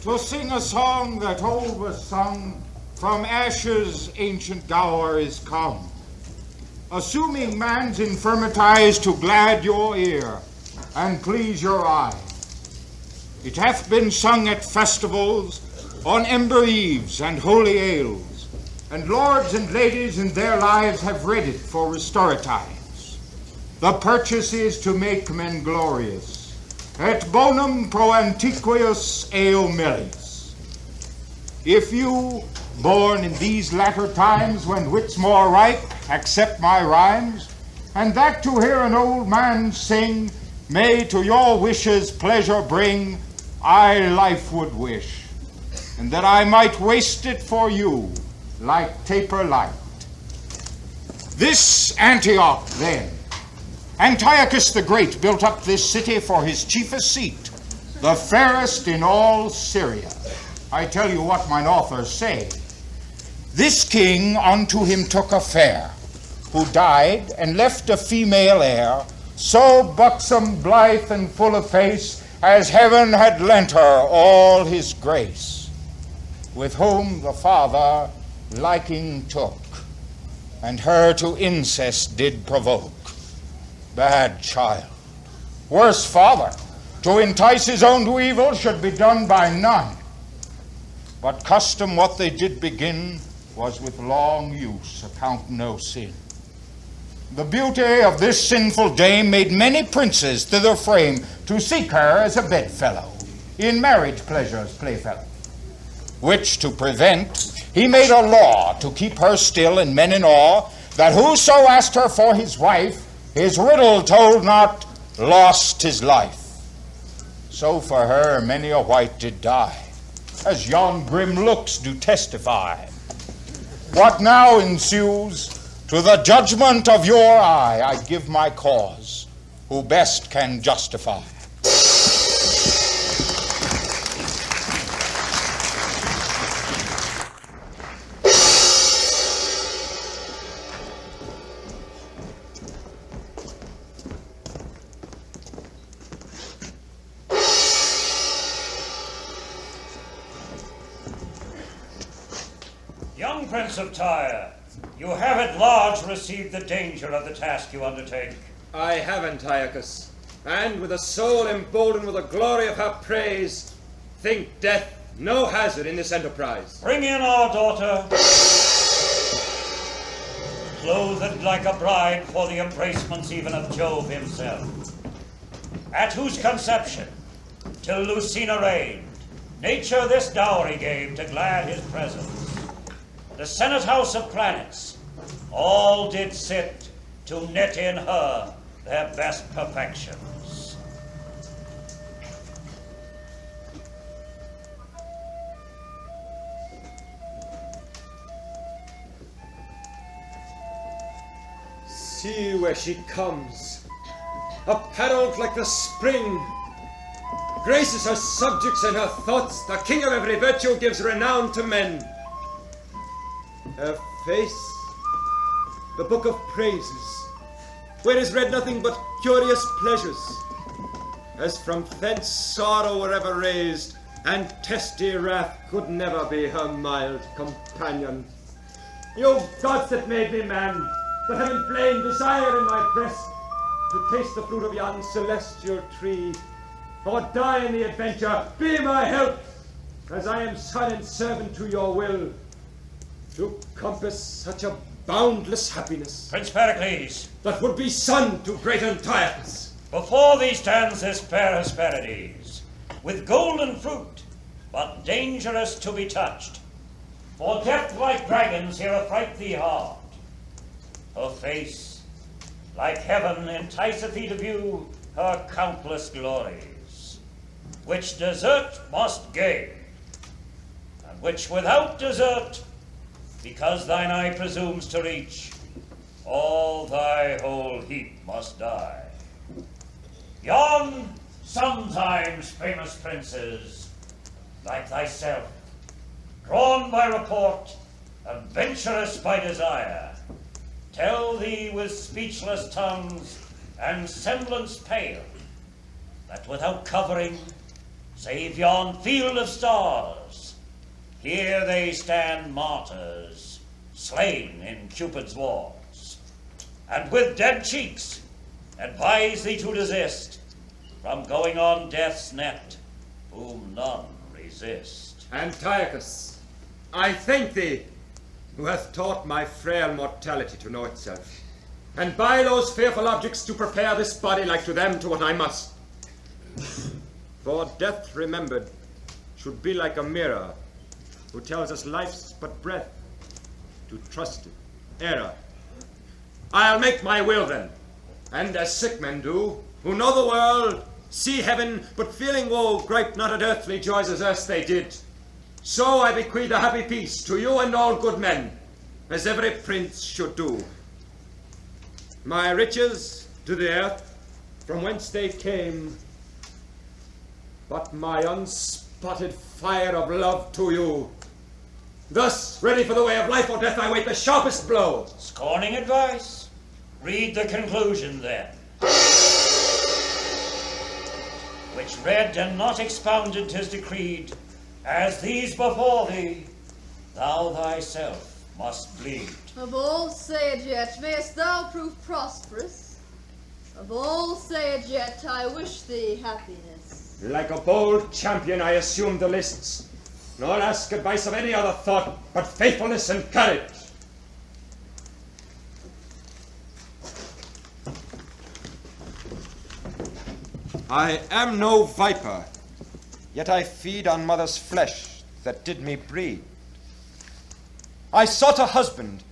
to sing a song that old was sung, from ashes ancient dower is come, assuming man's infirmities to glad your ear and please your eye. It hath been sung at festivals, on ember eves and holy ales, and lords and ladies in their lives have read it for restoratives. The purchase is to make men glorious, et bonum pro antiquis eo millis. If you, born in these latter times when wit's more ripe, accept my rhymes, and that to hear an old man sing may to your wishes pleasure bring, I life would wish, and that I might waste it for you like taper light. This Antioch then, Antiochus the Great built up this city for his chiefest seat, the fairest in all Syria. I tell you what mine authors say. This king unto him took a fair, who died and left a female heir, so buxom, blithe, and full of face, as heaven had lent her all his grace, with whom the father liking took, and her to incest did provoke. Bad child, worse father, to entice his own to evil should be done by none. But custom what they did begin was with long use account no sin. The beauty of this sinful dame made many princes thither frame to seek her as a bedfellow, in marriage pleasures playfellow. Which to prevent, he made a law to keep her still and men in awe, that whoso asked her for his wife, his riddle told not, lost his life. So for her many a wight did die, as yon grim looks do testify. What now ensues, to the judgment of your eye I give my cause, who best can justify. Young Prince of Tyre, you have at large received the danger of the task you undertake. I have, Antiochus, and with a soul emboldened with the glory of her praise, think death no hazard in this enterprise. Bring in our daughter, clothed like a bride for the embracements even of Jove himself, at whose conception, till Lucina reigned, nature this dowry gave to glad his presence. The Senate House of Planets, all did sit to knit in her their best perfections. See where she comes, apparelled like the spring, graces her subjects and her thoughts, the king of every virtue gives renown to men. Her face, the book of praises, where is read nothing but curious pleasures, as from thence sorrow were ever raised, and testy wrath could never be her mild companion. You gods that made me man, that have inflamed desire in my breast, to taste the fruit of yon celestial tree, or die in the adventure, be my help, as I am son and servant to your will, to compass such a boundless happiness. Prince Pericles, that would be son to great Antiochus. Before thee stands this fair Hesperides, with golden fruit, but dangerous to be touched. For death like dragons here affright thee hard. Her face, like heaven, enticeth thee to view her countless glories, which desert must gain, and which without desert, because thine eye presumes to reach, all thy whole heap must die. Yon sometimes famous princes, like thyself, drawn by report, adventurous by desire, tell thee with speechless tongues and semblance pale, that without covering, save yon field of stars. Here they stand martyrs, slain in Cupid's wars, and with dead cheeks advise thee to desist from going on death's net, whom none resist. Antiochus, I thank thee, who hath taught my frail mortality to know itself, and by those fearful objects to prepare this body like to them to what I must. For death remembered should be like a mirror, who tells us life's but breath, to trust it, error. I'll make my will then, and as sick men do, who know the world, see heaven, but feeling woe, gripe not at earthly joys as erst they did. So I bequeath a happy peace to you and all good men, as every prince should do. My riches to the earth, from whence they came, but my unspotted fire of love to you. Thus, ready for the way of life or death, I wait the sharpest blow. Scorning advice, read the conclusion then, which read and not expounded 'tis decreed, as these before thee, thou thyself must bleed. Of all say it yet, mayest thou prove prosperous. Of all say it yet, I wish thee happiness. Like a bold champion I assume the lists, nor ask advice of any other thought but faithfulness and courage. I am no viper, yet I feed on mother's flesh that did me breed. I sought a husband,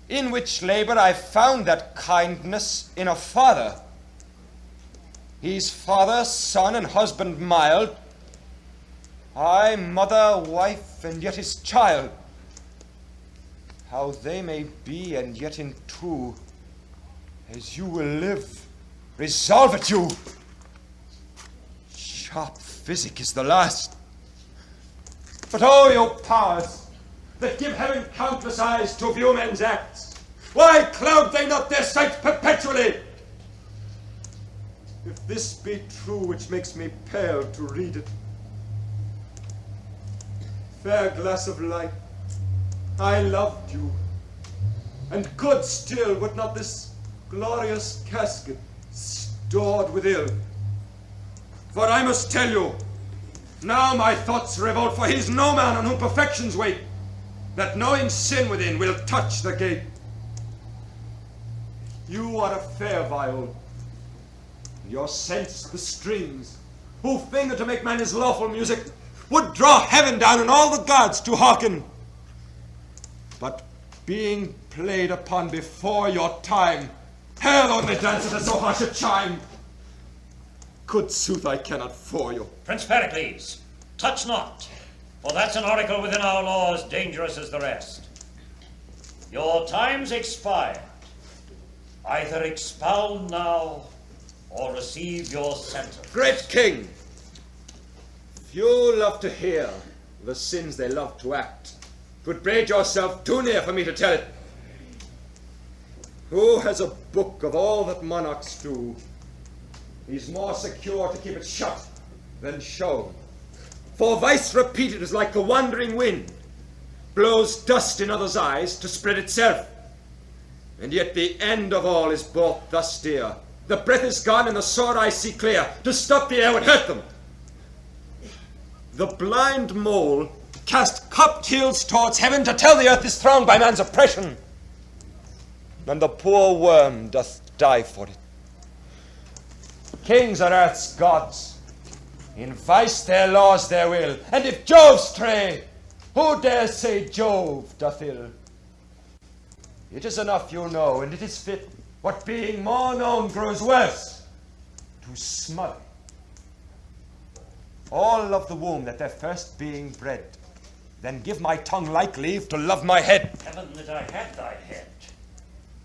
in which labor I found that kindness in a father. He's father, son, and husband mild. I, mother, wife, and yet his child. How they may be, and yet in true, as you will live, resolve it you. Sharp physic is the last. But oh, you powers, that give heaven countless eyes to view men's acts, why cloud they not their sight perpetually? If this be true which makes me pale to read it, fair glass of light, I loved you, and could still, would not this glorious casket stored with ill. For I must tell you, now my thoughts revolt, for he's no man on whom perfections wait, that knowing sin within will touch the gate. You are a fair viol, your sense the strings, who finger to make man his lawful music, would draw heaven down and all the gods to hearken. But being played upon before your time, hell only dances at so harsh a chime. Good sooth I cannot for you. Prince Pericles, touch not, for that's an oracle within our law as dangerous as the rest. Your time's expired. Either expound now, or receive your sentence. Great king, few love to hear the sins they love to act. 'Twould braid yourself too near for me to tell it. Who has a book of all that monarchs do? He's more secure to keep it shut than shown. For vice repeated is like the wandering wind, blows dust in others' eyes to spread itself. And yet the end of all is brought thus dear. The breath is gone and the sword I see clear. To stop the air would hurt them. The blind mole cast cupped heels towards heaven to tell the earth is thronged by man's oppression, and the poor worm doth die for it. Kings are earth's gods, in vice their laws their will, and if Jove stray, who dares say Jove doth ill? It is enough you know, and it is fit, what being more known grows worse, to smother. All love the womb that their first being bred, then give my tongue like leave to love my head. Heaven that I had thy head.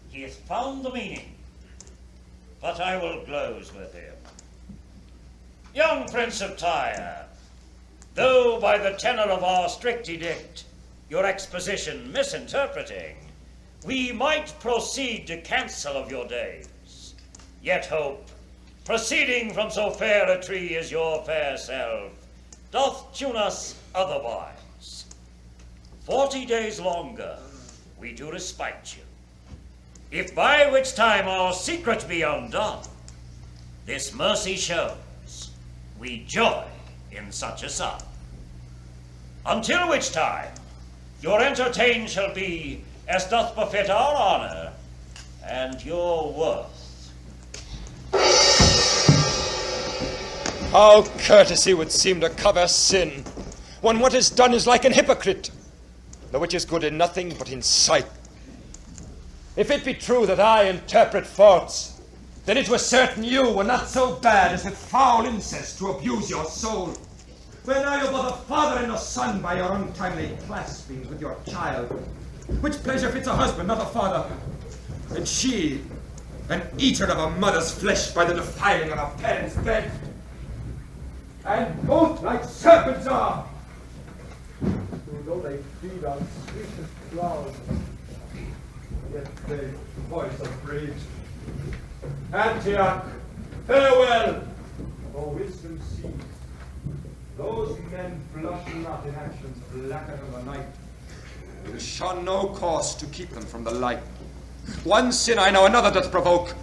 He hath found the meaning, but I will glose with him. Young Prince of Tyre, though by the tenor of our strict edict, your exposition misinterpreting, we might proceed to cancel of your days, yet hope, proceeding from so fair a tree as your fair self, doth tune us otherwise. 40 days longer we do respite you. If by which time our secret be undone, this mercy shows we joy in such a sum. Until which time your entertain shall be as doth befit our honor and your worth. How courtesy would seem to cover sin, when what is done is like an hypocrite, the which is good in nothing but in sight. If it be true that I interpret faults, then it were certain you were not so bad as with foul incest to abuse your soul. When are you both a father and a son by your untimely claspings with your child? Which pleasure fits a husband, not a father? And she, an eater of a mother's flesh by the defiling of a parent's bed. And both like serpents are, who though they feed on sweetest clouds, yet they voice of breed. Antioch, farewell, for wisdom sees. Those men blush not in actions blacker than the night. We'll shun no course to keep them from the light. One sin I know another doth provoke.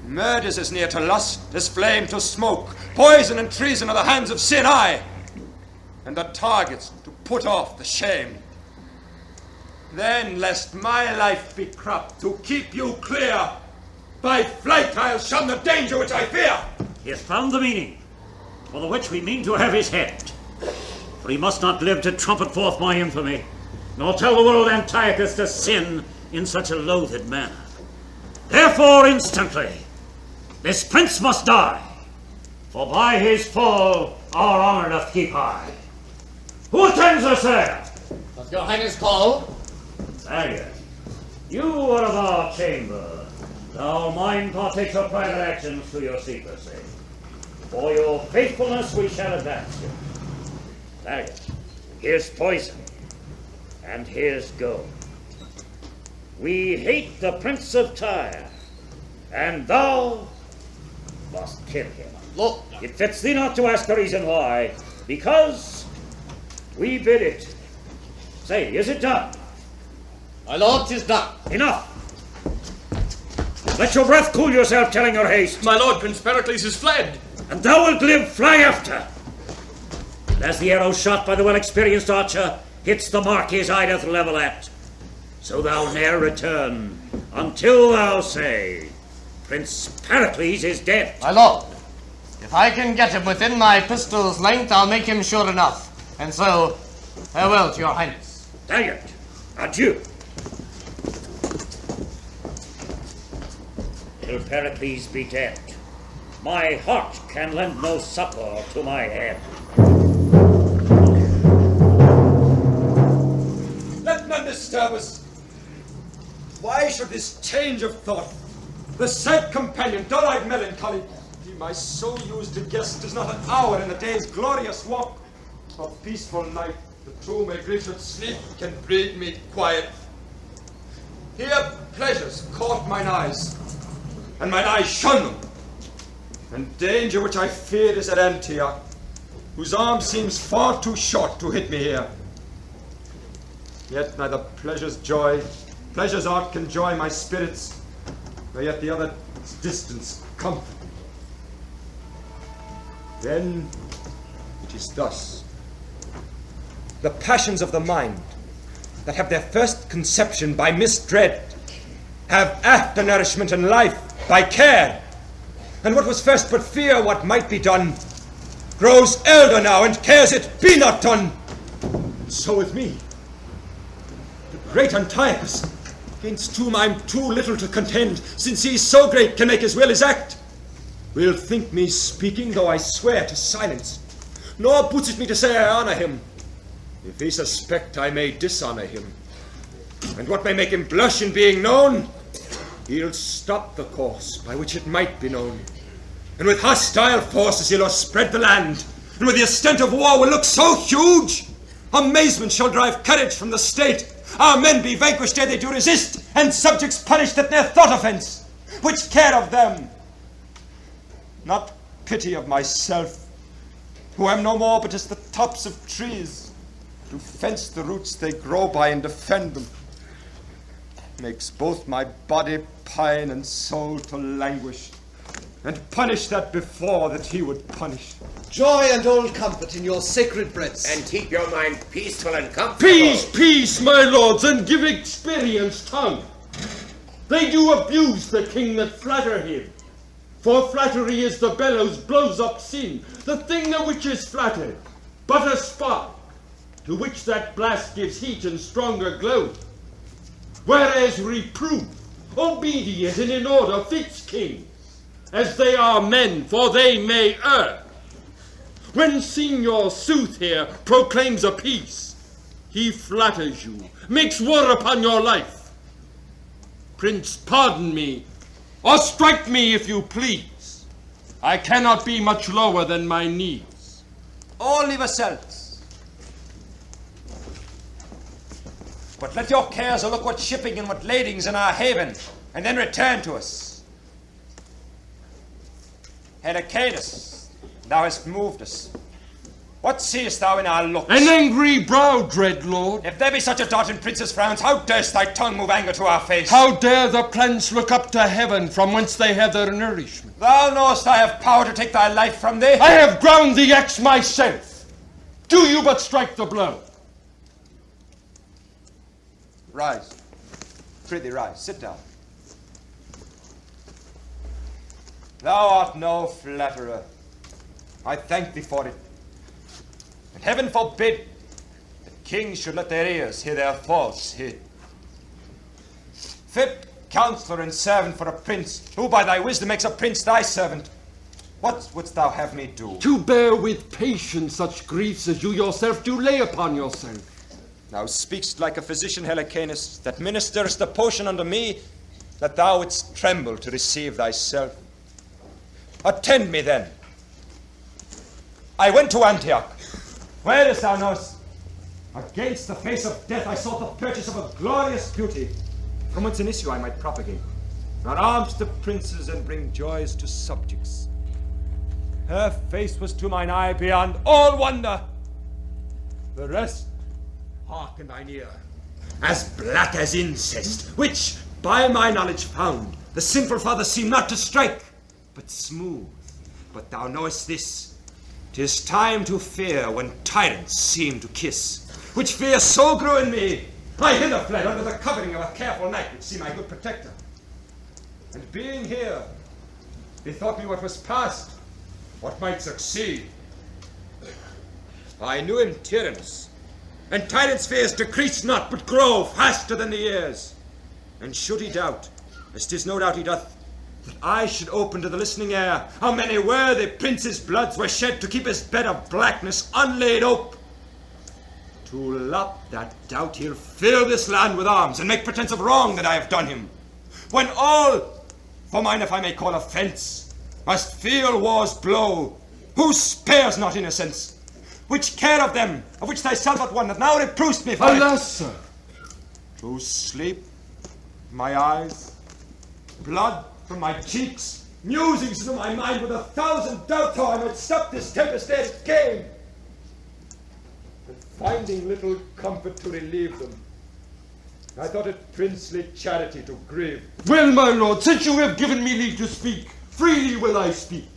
Murder's as near to lust as flame to smoke. Poison and treason are the hands of sin, aye, and the targets to put off the shame. Then, lest my life be cropped to keep you clear, by flight I'll shun the danger which I fear. He hath found the meaning, for the which we mean to have his head. For he must not live to trumpet forth my infamy, nor tell the world Antiochus to sin in such a loathed manner. Therefore, instantly, this prince must die, for by his fall our honor doth keep high. Who attends us there? Doth your highness call? Arya, you are of our chamber. Thou mine partakes of private actions to your secrecy. For your faithfulness we shall advance you. Arya, here's poison, and here's gold. We hate the Prince of Tyre, and thou must kill him. Look, It fits thee not to ask the reason why, because we bid it. Say, is it done? my lord, 'tis done. Enough! Let your breath cool yourself telling your haste, My lord, Prince Pericles is fled. and thou wilt live fly after. And as the arrow shot by the well-experienced archer hits the mark his eye doth level at, so thou ne'er return until thou say, Prince Pericles is dead. My lord, if I can get him within my pistol's length, I'll make him sure enough. And so, farewell to your highness. Valiant, adieu. Till Pericles be dead, my heart can lend no succor to my head. Let none disturb us. Why should this change of thought? The said companion, dull-eyed melancholy, he my so used to guess, 'tis not an hour in the day's glorious walk. A peaceful night, the true may grief should sleep, can breed me quiet. Here pleasures caught mine eyes, and mine eyes shun them. And danger which I feared is at Antioch, whose arm seems far too short to hit me here. Yet neither pleasure's art can joy my spirits, nor yet the other's distance comfort. Then it is thus. The passions of the mind, that have their first conception by misdread, have after nourishment and life by care. And what was first but fear what might be done, grows elder now and cares it be not done. So with me, the great Antiochus, against whom I'm too little to contend, since he so great can make his will his act, will think me speaking, though I swear to silence. Nor boots it me to say I honor him. If he suspect, I may dishonor him. And what may make him blush in being known, he'll stop the course by which it might be known. And with hostile forces he'll o'erspread the land, and with the extent of war will look so huge, amazement shall drive courage from the state. Our men be vanquished ere they do resist, and subjects punished that ne'er thought offense. Which care of them? Not pity of myself, who am no more but as the tops of trees, to fence the roots they grow by and defend them, makes both my body pine and soul to languish, and punish that before that he would punish. Joy and old comfort in your sacred breasts. And keep your mind peaceful and comfortable. Peace, peace, my lords, and give experience tongue. They do abuse the king that flatter him. For flattery is the bellows blows up sin, the thing the which is flattered, but a spark, to which that blast gives heat and stronger glow. Whereas reproof, obedient and in order, fits kings, as they are men, for they may err. When Signor Sooth here proclaims a peace, he flatters you, makes war upon your life. Prince, pardon me, or strike me if you please. I cannot be much lower than my knees. All leave ourselves. But let your cares look what shipping and what ladings in our haven, and then return to us. Helicanus, thou hast moved us. What seest thou in our looks? An angry brow, dread lord. If there be such a dart in prince's frowns, how durst thy tongue move anger to our face? How dare the plants look up to heaven, from whence they have their nourishment? Thou knowest I have power to take thy life from thee. I have ground the axe myself. Do you but strike the blow. Rise. Prithee, rise. Sit down. Thou art no flatterer. I thank thee for it. And heaven forbid that kings should let their ears hear their falsehood. Fit counselor and servant for a prince, who by thy wisdom makes a prince thy servant. What wouldst thou have me do? To bear with patience such griefs as you yourself do lay upon yourself. Thou speakst like a physician, Helicanus, that ministerest the potion unto me, that thou wouldst tremble to receive thyself. Attend me then. I went to Antioch, where, as thou knowest, against the face of death I sought the purchase of a glorious beauty, from whence an issue I might propagate, not arms to princes and bring joys to subjects. Her face was to mine eye beyond all wonder. The rest, hearken thine ear, as black as incest, which, by my knowledge found, the sinful father seemed not to strike, but smooth. But thou knowest this, 'tis time to fear when tyrants seem to kiss, which fear so grew in me, I hither fled under the covering of a careful knight, which seemed my good protector. And being here, bethought me what was past, what might succeed. I knew him tyrannous, and tyrants' fears decrease not, but grow faster than the years. And should he doubt, as 'tis no doubt he doth, that I should open to the listening air how many worthy princes' bloods were shed to keep his bed of blackness unlaid ope, to lop that doubt he'll fill this land with arms and make pretense of wrong that I have done him, when all, for mine if I may call offence, must feel war's blow, who spares not innocence, which care of them, of which thyself art one, that now reprovest me for Alas, sir. To sleep, my eyes, blood from my cheeks, musings into my mind with 1,000 doubts how I might stop this tempest ere it came, but finding little comfort to relieve them, I thought it princely charity to grieve. Well, my lord, since you have given me leave to speak, freely will I speak.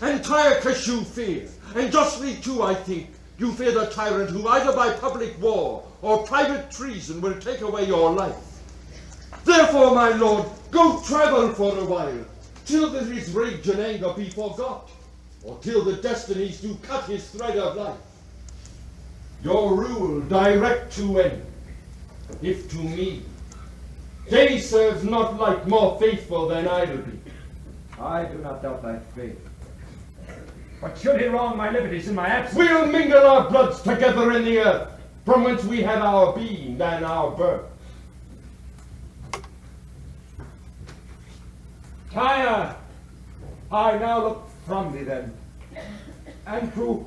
Antiochus you fear, and justly too, I think, you fear the tyrant who either by public war or private treason will take away your life. Therefore, my lord, go travel for a while, till that his rage and anger be forgot, or till the destinies do cut his thread of life. Your rule direct to end, if to me, day serves not like more faithful than idle be. I do not doubt thy faith. But should he wrong my liberties in my absence? We'll mingle our bloods together in the earth, from whence we had our being and our birth. Tyre, I now look from thee then, and to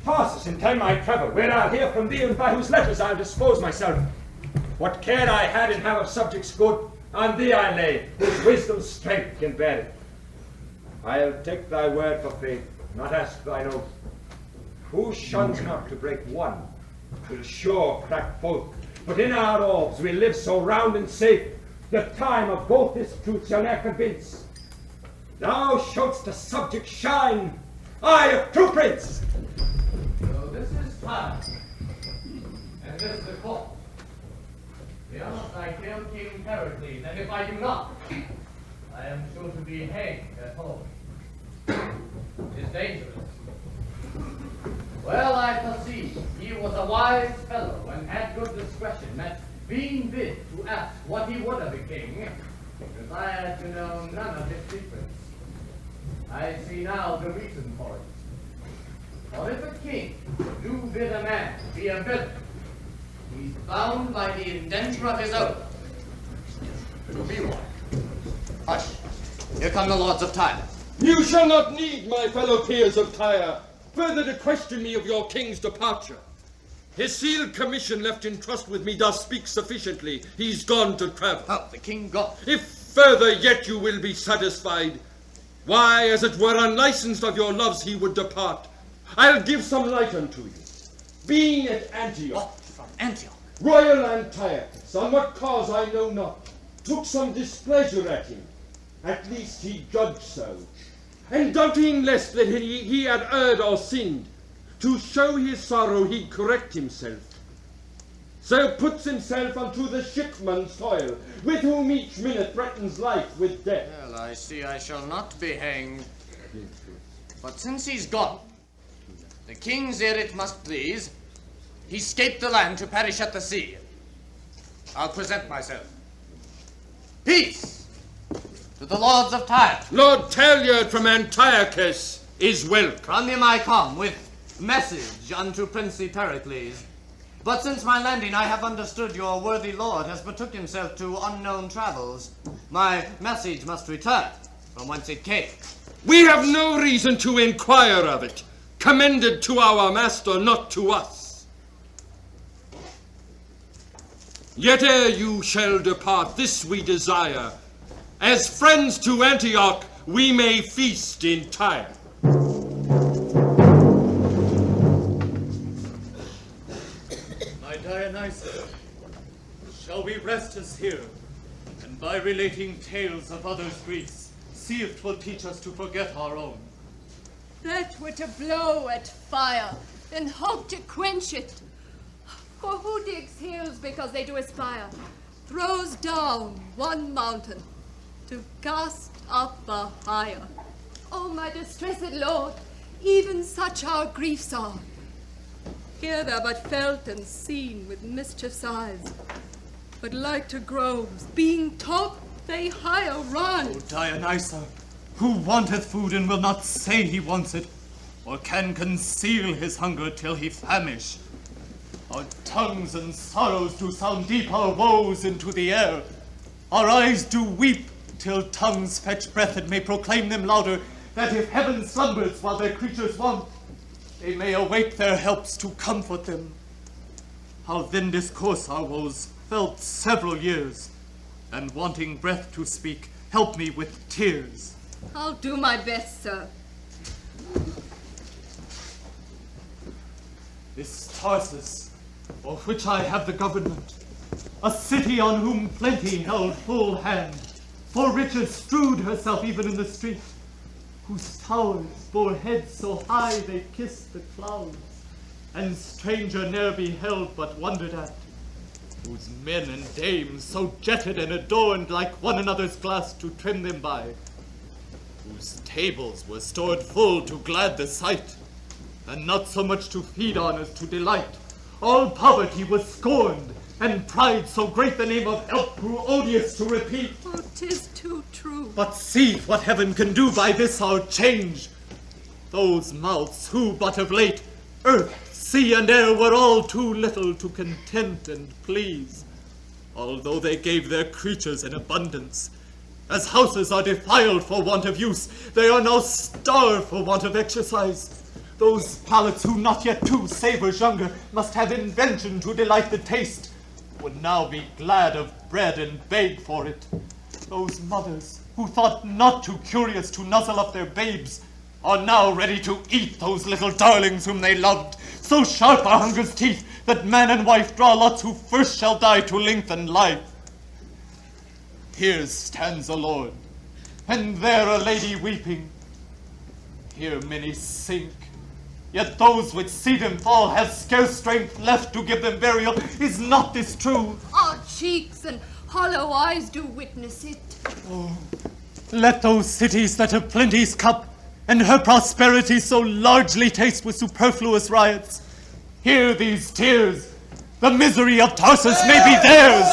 Tarsus in time I travel, where I'll hear from thee and by whose letters I'll dispose myself. What care I had in have of subjects good, on thee I lay, whose wisdom's strength can bear it. I'll take thy word for faith, not ask thine oath. Who shuns not to break one, will sure crack both. But in our orbs we live so round and safe, the time of both this truth shall ne'er convince. Thou shouldst the subject shine, eye of true prince. So this is time, and this the court. Must I kill King Pericles, and if I do not, I am sure to be hanged at home. It is dangerous. Well, I perceive he was a wise fellow and had good discretion, that being bid to ask what he would of a king, desired to know none of his secrets. I see now the reason for it. For if a king do bid a man be a villain, he's bound by the indenture of his oath to be one. Hush! Here come the lords of Tyre. You shall not need, my fellow peers of Tyre, further to question me of your king's departure. His sealed commission left in trust with me does speak sufficiently. He's gone to travel. Oh, the king gone. If further yet you will be satisfied, why, as it were unlicensed of your loves, he would depart. I'll give some light unto you. Being at Antioch, What? From Antioch? royal Antiochus, on what cause I know not, took some displeasure at him. At least he judged so. And doubting lest that he had erred or sinned, to show his sorrow he'd correct himself. So puts himself unto the shipman's toil, with whom each minute threatens life with death. Well, I see I shall not be hanged. But since he's gone, the king's ear it must please, he 'scaped the land to perish at the sea. I'll present myself. Peace to the lords of Tyre. Lord Talyard from Antiochus is welcome. From him I come with message unto princely Pericles. But since my landing, I have understood your worthy lord has betook himself to unknown travels. My message must return from whence it came. We have no reason to inquire of it. Commended to our master, not to us. Yet ere you shall depart, this we desire. As friends to Antioch, we may feast in Tyre. My Dionysus, shall we rest us here, and by relating tales of others' griefs, see if 'twill teach us to forget our own? That were to blow at fire, and hope to quench it. For who digs hills because they do aspire, throws down one mountain to cast up a higher. Oh, my distressed lord, even such our griefs are. Here they're but felt and seen with mischief's eyes, but like to groves, being taught they higher run. O Dionysa, who wanteth food and will not say he wants it, or can conceal his hunger till he famish? Our tongues and sorrows do sound deep our woes into the air. Our eyes do weep till tongues fetch breath and may proclaim them louder, that if heaven slumbers while their creatures want, they may awake their helps to comfort them. How then discourse our woes, felt several years, and wanting breath to speak, help me with tears. I'll do my best, sir. This Tarsus, for which I have the government, a city on whom plenty held full hand, for riches strewed herself even in the street, whose towers bore heads so high they kissed the clouds, and stranger ne'er beheld but wondered at, whose men and dames so jetted and adorned like one another's glass to trim them by, whose tables were stored full to glad the sight, and not so much to feed on as to delight. All poverty was scorned, and pride so great the name of help grew odious to repeat. Oh, 'tis too true. But see what heaven can do by this our change. Those mouths who but of late, earth, sea, and air were all too little to content and please, although they gave their creatures in abundance. As houses are defiled for want of use, they are now starved for want of exercise. Those palates who not yet 2 savors younger must have invention to delight the taste, would now be glad of bread and beg for it. Those mothers who thought not too curious to nuzzle up their babes are now ready to eat those little darlings whom they loved. So sharp are hunger's teeth that man and wife draw lots who first shall die to lengthen life. Here stands a lord, and there a lady weeping. Here many sink, yet those which see them fall have scarce strength left to give them burial. Is not this true? Our cheeks and hollow eyes do witness it. Oh, let those cities that have plenty's cup and her prosperity so largely taste with superfluous riots. Hear these tears. The misery of Tarsus may be theirs.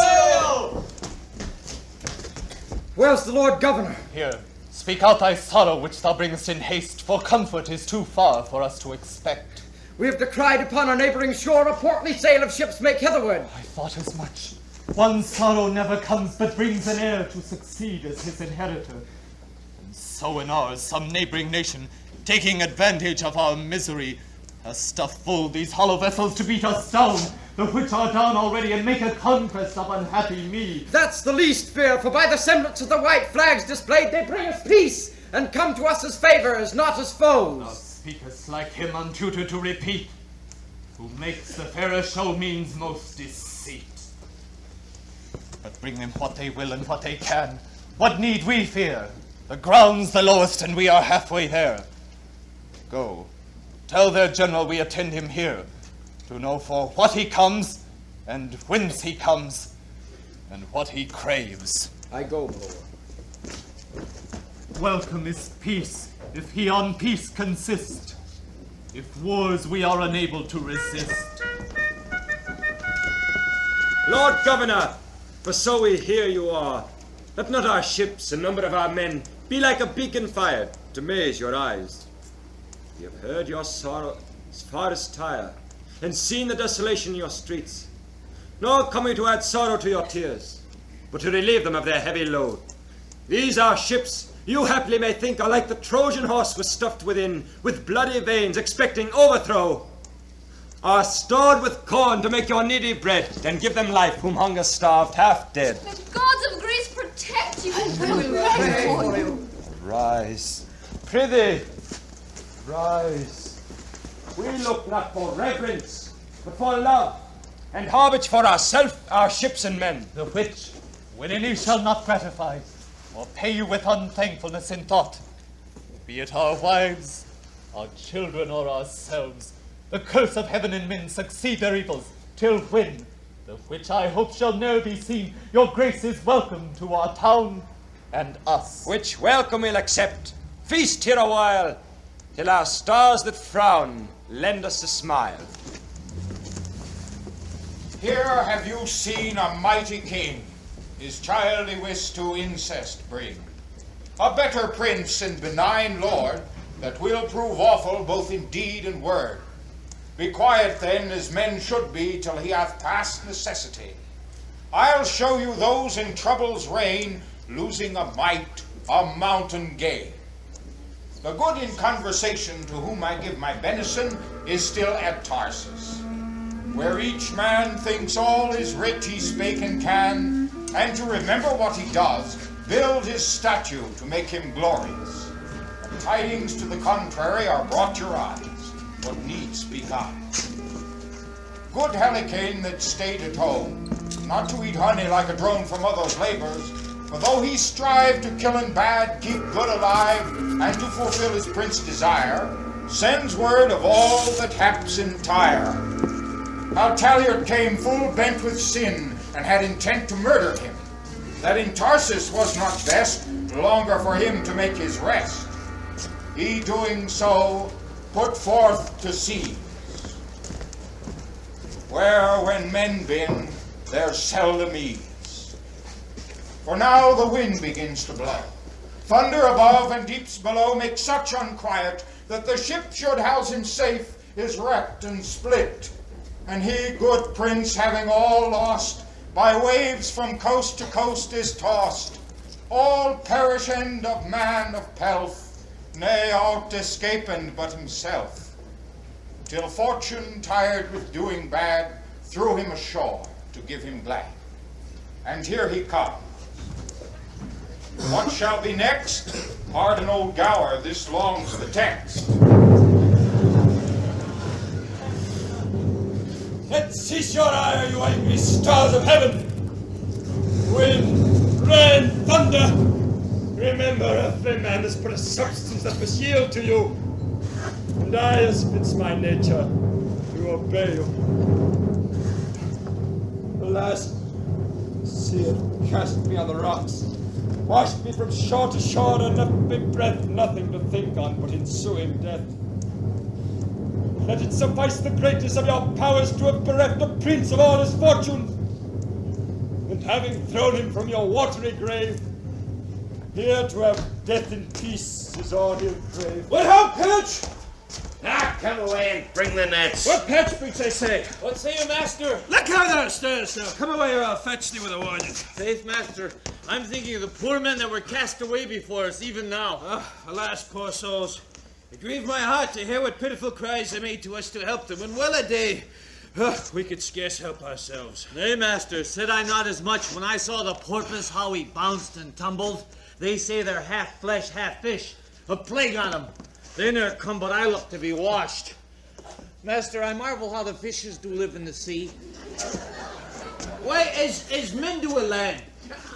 Where's the Lord Governor? Here, speak out thy sorrow which thou bringest in haste, for comfort is too far for us to expect. We have descried upon our neighboring shore a portly sail of ships make hitherward. I thought as much. One sorrow never comes but brings an heir to succeed as his inheritor. And so in ours, some neighboring nation, taking advantage of our misery, has stuffed full these hollow vessels to beat us down, the which are down already, and make a conquest of unhappy me. That's the least fear, for by the semblance of the white flags displayed, they bring us peace, and come to us as favors, not as foes. Thou speakest like him untutored to repeat, who makes the fairer show means most deceit. But bring them what they will and what they can. What need we fear? The ground's the lowest, and we are halfway there. Go, tell their general we attend him here, to know for what he comes, and whence he comes, and what he craves. I go, my lord. Welcome is peace, if he on peace consist. If wars we are unable to resist. Lord Governor, for so we hear you are, let not our ships and number of our men be like a beacon fire to maze your eyes. We have heard your sorrow as far as Tyre, and seen the desolation in your streets. Nor come we to add sorrow to your tears, but to relieve them of their heavy load. These our ships, you haply may think, are like the Trojan horse was stuffed within, with bloody veins, expecting overthrow. Are stored with corn to make your needy bread, then give them life whom hunger starved half dead. The gods of Greece protect you, and we will pray for you. Rise, prithee, rise. We look not for reverence, but for love, and harbage for ourselves our ships and men. The which, when any shall not gratify, or pay you with unthankfulness in thought, be it our wives, our children, or ourselves, the curse of heaven and men succeed their evils, till when, the which I hope shall ne'er be seen, your grace is welcome to our town and us. Which welcome we'll accept. Feast here a while, till our stars that frown lend us a smile. Here have you seen a mighty king, his childly wish to incest bring. A better prince and benign lord, that will prove awful both in deed and word. Be quiet then, as men should be, till he hath passed necessity. I'll show you those in trouble's reign, losing a might, a mountain gain. The good in conversation, to whom I give my benison, is still at Tarsus, where each man thinks all is writ he spake and can, and to remember what he does, build his statue to make him glorious. And tidings to the contrary are brought your eyes, what need speak I. Good Helicane that stayed at home, not to eat honey like a drone from others' labors, for though he strive to kill and bad, keep good alive, and to fulfill his prince desire, sends word of all that haps in Tyre. How Talyard came full bent with sin, and had intent to murder him, that in Tarsus was not best longer for him to make his rest. He doing so, put forth to seas, where when men been, there's seldom ease. For now the wind begins to blow. Thunder above and deeps below make such unquiet that the ship should house him safe is wrecked and split. And he, good prince, having all lost, by waves from coast to coast is tossed. All perish end of man of pelf, nay, aught escaping but himself. Till fortune, tired with doing bad, threw him ashore to give him glad. And here he comes. What shall be next? Pardon, old Gower, this long's the text. Let cease your ire, you angry stars of heaven! Wind, rain, thunder! Remember, earthly man is but a substance that must yield to you. And I, as fits my nature, to obey you. Alas, the sea hath cast me on the rocks, washed me from shore to shore, and left me breath nothing to think on but ensuing death. Let it suffice the greatness of your powers to have bereft a prince of all his fortunes, and having thrown him from your watery grave, here to have death in peace is all he'll crave. What help, Perch? Now come away and bring the nets. What patch boots, I say? What say you, master? Look out there, stairs now. Come away or I'll fetch thee with a warning. Faith, master, I'm thinking of the poor men that were cast away before us, even now. Alas, poor souls. It grieved my heart to hear what pitiful cries they made to us to help them, and well a day. We could scarce help ourselves. Nay, master, said I not as much when I saw the porpoise, how he bounced and tumbled? They say they're half flesh, half fish. A plague on them. They ne'er come, but I look to be washed. Master, I marvel how the fishes do live in the sea. Why, as men do a land,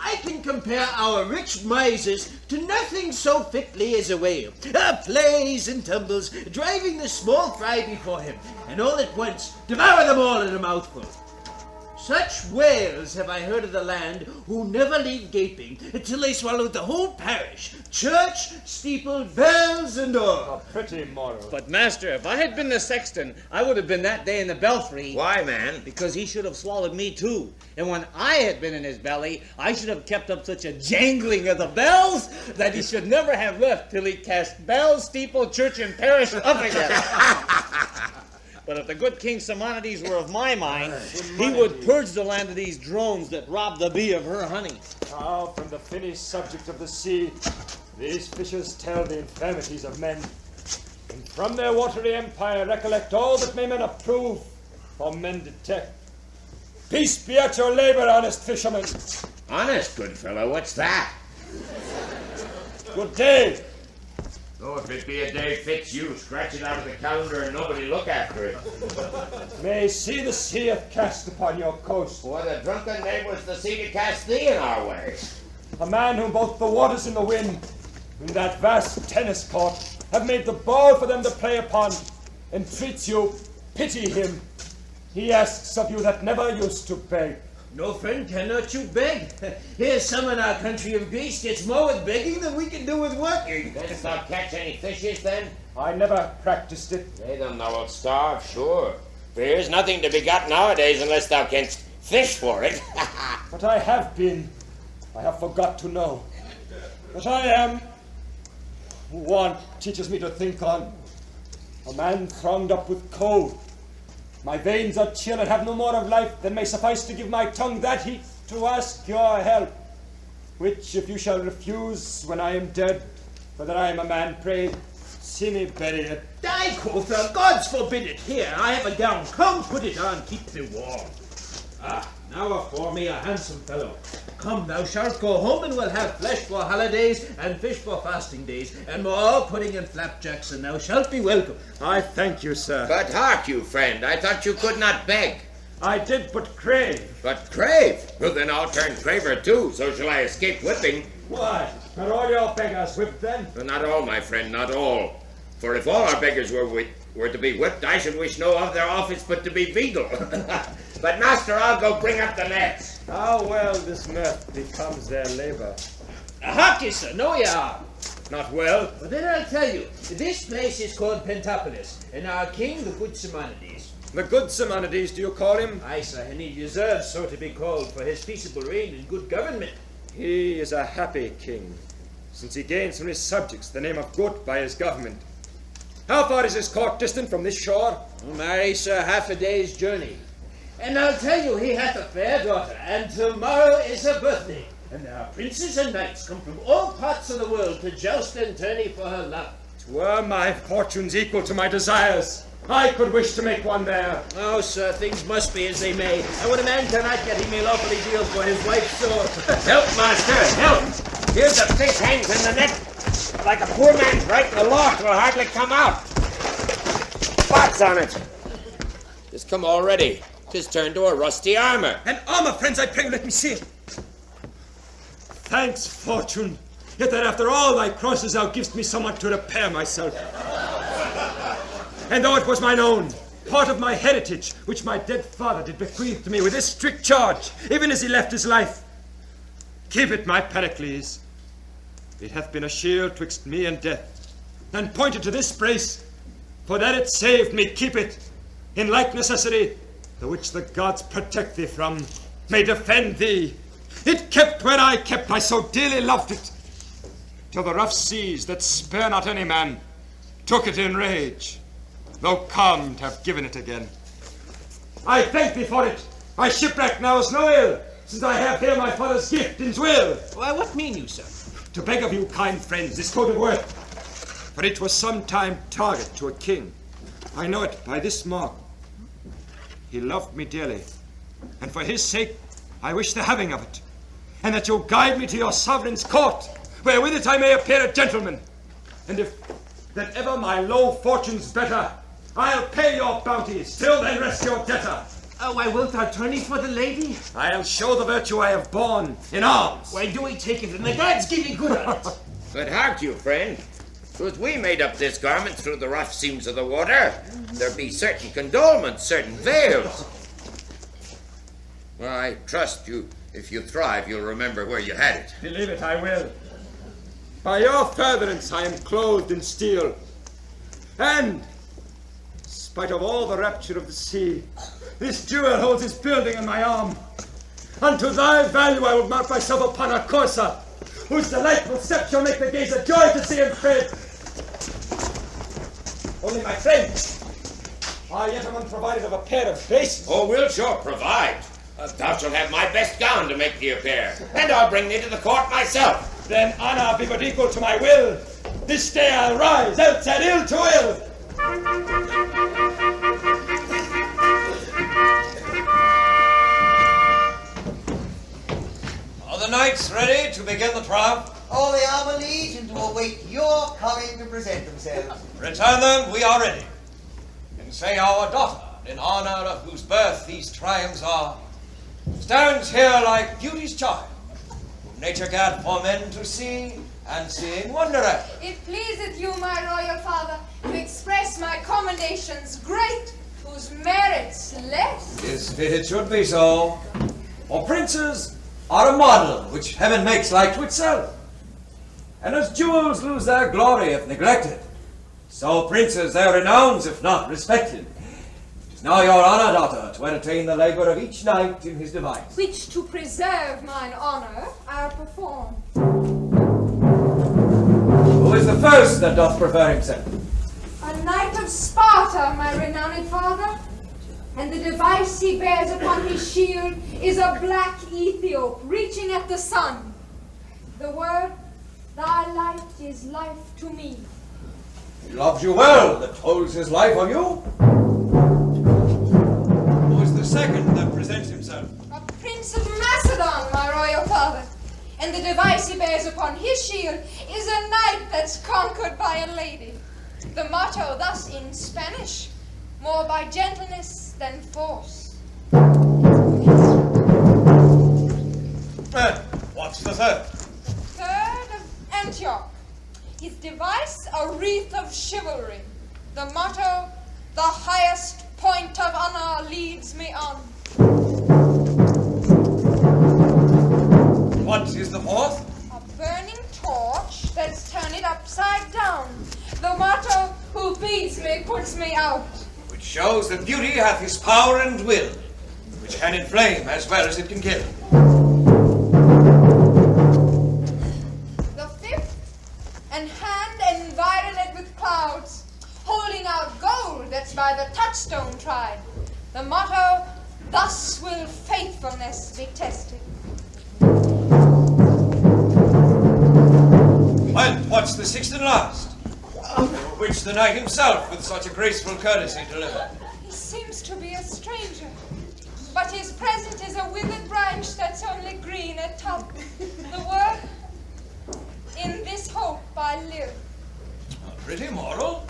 I can compare our rich misers to nothing so fitly as a whale. Plays and tumbles, driving the small fry before him, and all at once devour them all in a mouthful. Such whales have I heard of the land who never leave gaping till they swallowed the whole parish, church, steeple, bells, and all. A pretty moral. But, master, if I had been the sexton, I would have been that day in the belfry. Why, man? Because he should have swallowed me too. And when I had been in his belly, I should have kept up such a jangling of the bells that he should never have left till he cast bells, steeple, church, and parish up again. But if the good King Humanities were of my mind, he would purge the land of these drones that rob the bee of her honey. Now, from the finished subject of the sea, these fishes tell the infirmities of men, and from their watery empire recollect all that may men approve or men detect. Peace be at your labor, honest fishermen. Honest, good fellow, what's that? Good day. Oh, if it be a day fits you, scratch it out of the calendar and nobody look after it. May see the sea hath cast upon your coast. For the drunken neighbors the sea to cast thee in our way. A man whom both the waters and the wind, in that vast tennis court, have made the ball for them to play upon, entreats you, pity him. He asks of you that never used to beg. No, friend, cannot you beg? Here's some in our country of Greece gets more with begging than we can do with working. Didst thou catch any fishes then? I never practiced it. Nay, then thou wilt starve, sure. For here's nothing to be got nowadays unless thou canst fish for it. But I have been. I have forgot to know. But I am. Want teaches me to think on. A man thronged up with cold. My veins are chill and have no more of life than may suffice to give my tongue that heat to ask your help. Which, if you shall refuse when I am dead, for that I am a man, pray, see me bury it. Die, quotha, gods forbid it. Here, I have a gown. Come, put it on, keep thee warm. Now afore me a handsome fellow. Come, thou shalt go home and we'll have flesh for holidays and fish for fasting days, and more pudding and flapjacks, and thou shalt be welcome. I thank you, sir. But hark you, friend, I thought you could not beg. I did but crave. But crave? Well, then I'll turn craver too, so shall I escape whipping. Why, are all your beggars whipped then? Well, not all, my friend, not all. For if all our beggars were to be whipped, I should wish no other office but to be beagle. But, master, I'll go bring up the nets. How well this mirth becomes their labor. Hark sir, no ye are. Not well? But then I'll tell you, this place is called Pentapolis, and our king the good Humanities. The good Humanities, do you call him? Aye, sir, and he deserves so to be called for his peaceable reign and good government. He is a happy king, since he gains from his subjects the name of good by his government. How far is his court distant from this shore? Oh, marry, sir, half a day's journey. And I'll tell you, he hath a fair daughter, and tomorrow is her birthday. And there are princes and knights come from all parts of the world to joust and tourney for her love. Were my fortunes equal to my desires, I could wish to make one there. Oh, sir, things must be as they may. And when a man cannot get, he may lawfully deal for his wife's sword. Help, master, help! Here the fish hangs in the net like a poor man's right, and the lock will hardly come out. Spots on it. It's come already. 'Tis turned to a rusty armor. An armor, friends, I pray, let me see it. Thanks, fortune. Yet that after all thy crosses thou givest me somewhat to repair myself. And though it was mine own, part of my heritage, which my dead father did bequeath to me with this strict charge, even as he left his life, keep it, my Pericles. It hath been a shield twixt me and death, and pointed to this brace, for that it saved me, keep it, in like necessity, the which the gods protect thee from, may defend thee. It kept when I kept, I so dearly loved it, till the rough seas that spare not any man took it in rage, though calmed have given it again. I thank thee for it. My shipwreck now is no ill, since I have here my father's gift in's will. Why, what mean you, sir? To beg of you, kind friends, this coat of worth, for it was sometime target to a king. I know it by this mark. He loved me dearly, and for his sake I wish the having of it, and that you'll guide me to your sovereign's court, where with it I may appear a gentleman. And if that ever my low fortune's better, I'll pay your bounties, till then rest your debtor. Why, wilt thou tourney for the lady? I'll show the virtue I have borne in arms. Why, do we take it, and the gods give you good on it. But hark you, friend. 'Twas we made up this garment through the rough seams of the water. There be certain condolements, certain veils. Well, I trust you, if you thrive, you'll remember where you had it. Believe it, I will. By your furtherance I am clothed in steel. And, spite of all the rapture of the sea, this jewel holds its building in my arm. Unto thy value I will mount myself upon a courser, whose delightful step shall make the gazer joy to see him tread. Only, my friend, I yet am unprovided of a pair of basins. Oh, we'll sure provide. Thou shalt have my best gown to make thee appear, and I'll bring thee to the court myself. Then honor be but equal to my will. This day I'll rise, else add ill to ill. Are the knights ready to begin the trial? All the armor legion to await your coming to present themselves. Return them, we are ready. And say our daughter, in honor of whose birth these triumphs are, stands here like beauty's child, whom nature gat for men to see, and seeing wonder at. It pleaseth you, my royal father, to express my commendations great, whose merits less. 'Tis fit it should be so. For princes are a model which heaven makes like to itself. And as jewels lose their glory if neglected, so princes their renowns if not respected. It is now your honor, daughter, to entertain the labor of each knight in his device. Which to preserve mine honor, I'll perform. Who is the first that doth prefer himself? A knight of Sparta, my renowned father, and the device he bears upon his shield is a black Ethiop reaching at the sun. The word, thy life is life to me. He loves you well that holds his life on you. Who is the second that presents himself? A prince of Macedon, my royal father, and the device he bears upon his shield is a knight that's conquered by a lady. The motto thus in Spanish, more by gentleness than force. And what's the third? Third of Antioch. His device, a wreath of chivalry. The motto, the highest point of honor leads me on. What is the fourth? A burning torch that's turned upside down. The motto, who feeds me puts me out. Which shows that beauty hath his power and will, which can inflame as well as it can kill. The fifth, an hand environed with clouds, holding out gold that's by the touchstone tried. The motto, thus will faithfulness be tested. And what's the sixth and last? Which the knight himself with such a graceful courtesy delivered. He seems to be a stranger, but his present is a withered branch that's only green at top. The word, his hope I live. Pretty moral.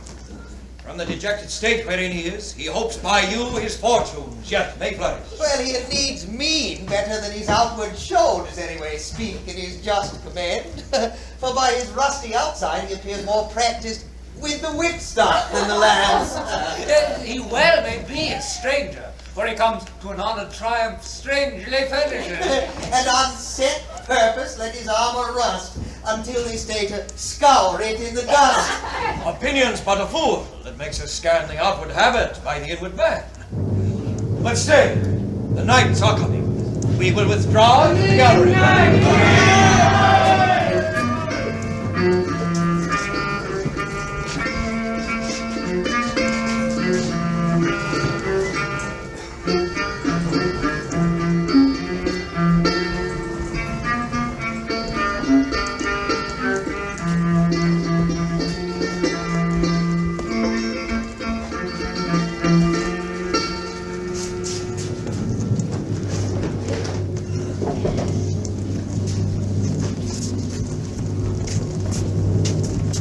From the dejected state wherein he is, he hopes by you his fortunes yet may flourish. Well, he needs mean better than his outward show, does anyway speak in his just command. For by his rusty outside he appears more practiced with the whipstaff than the lambs. He well may be a stranger, for he comes to an honored triumph strangely furnished. And on set purpose let his armor rust, until they stay to scour it in the dust. Opinion's but a fool that makes us scan the outward habit by the inward man. But stay, the knights are coming. We will withdraw to the gallery.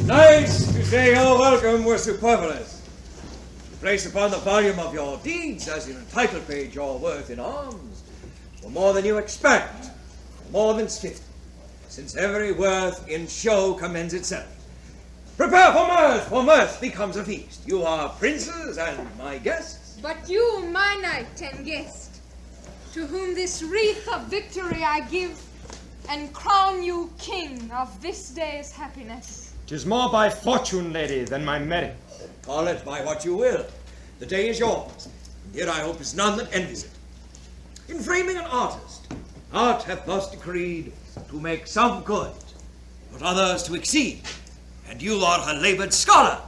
Knights, to say your welcome were superfluous. To place upon the volume of your deeds as in a title page your worth in arms were more than you expect, more than stiff, since every worth in show commends itself. Prepare for mirth becomes a feast. You are princes and my guests. But you, my knight and guest, to whom this wreath of victory I give, and crown you king of this day's happiness. 'Tis more by fortune, lady, than my merit. Call it by what you will. The day is yours, and here I hope is none that envies it. In framing an artist, art hath thus decreed to make some good, but others to exceed, and you are a labored scholar.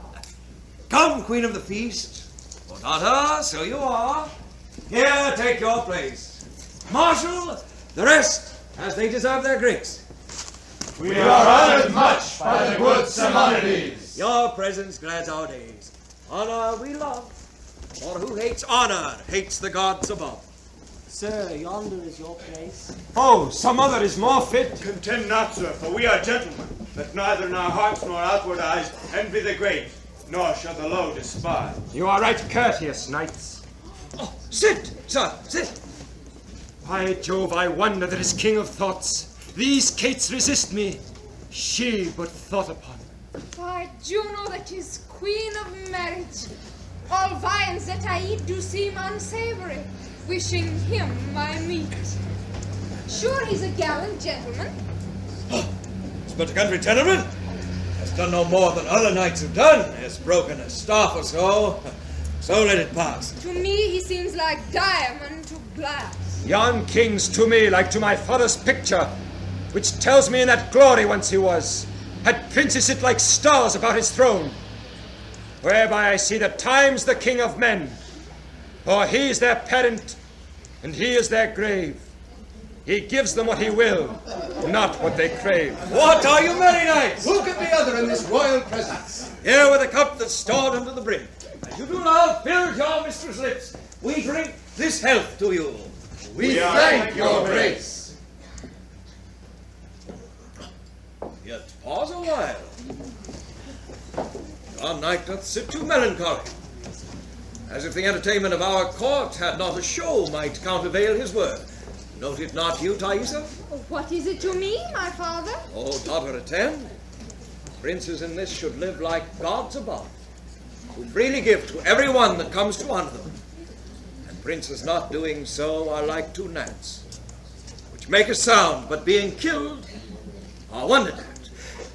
Come, queen of the feast, for not her, so you are. Here, take your place. Marshal, the rest, as they deserve their grace. We are honored much by the good Humanities. Your presence glads our days. Honor we love, for who hates honor hates the gods above. Sir, yonder is your place. Oh, some other is more fit. Contend not, sir, for we are gentlemen, that neither in our hearts nor outward eyes envy the great, nor shall the low despise. You are right courteous, knights. Oh, sit, sir, sit. By Jove, I wonder that as king of thoughts, these cates resist me. She but thought upon. By Juno that is queen of marriage, all viands that I eat do seem unsavory, wishing him my meat. Sure he's a gallant gentleman. It's but a country gentleman. Has done no more than other knights have done. Has broken a staff or so. So let it pass. To me he seems like diamond to glass. Yon king's to me like to my father's picture, which tells me in that glory whence he was, had princes sit like stars about his throne, whereby I see that time's the king of men, for he is their parent, and he is their grave. He gives them what he will, not what they crave. What are you, merry knights? Who could be other in this royal presence? Here with a cup that's stored under the brim. As you do now, fill your mistress' lips. We drink this health to you. We thank your grace. Yet pause a while. Our knight doth sit too melancholy, as if the entertainment of our court had not a show might countervail his worth. Note it not you, Thaisa? What is it to me, my father? Oh, daughter, attend. Princes in this should live like gods above, who freely give to every one that comes to honor them. And princes not doing so are like two gnats, which make a sound, but being killed are wondered at.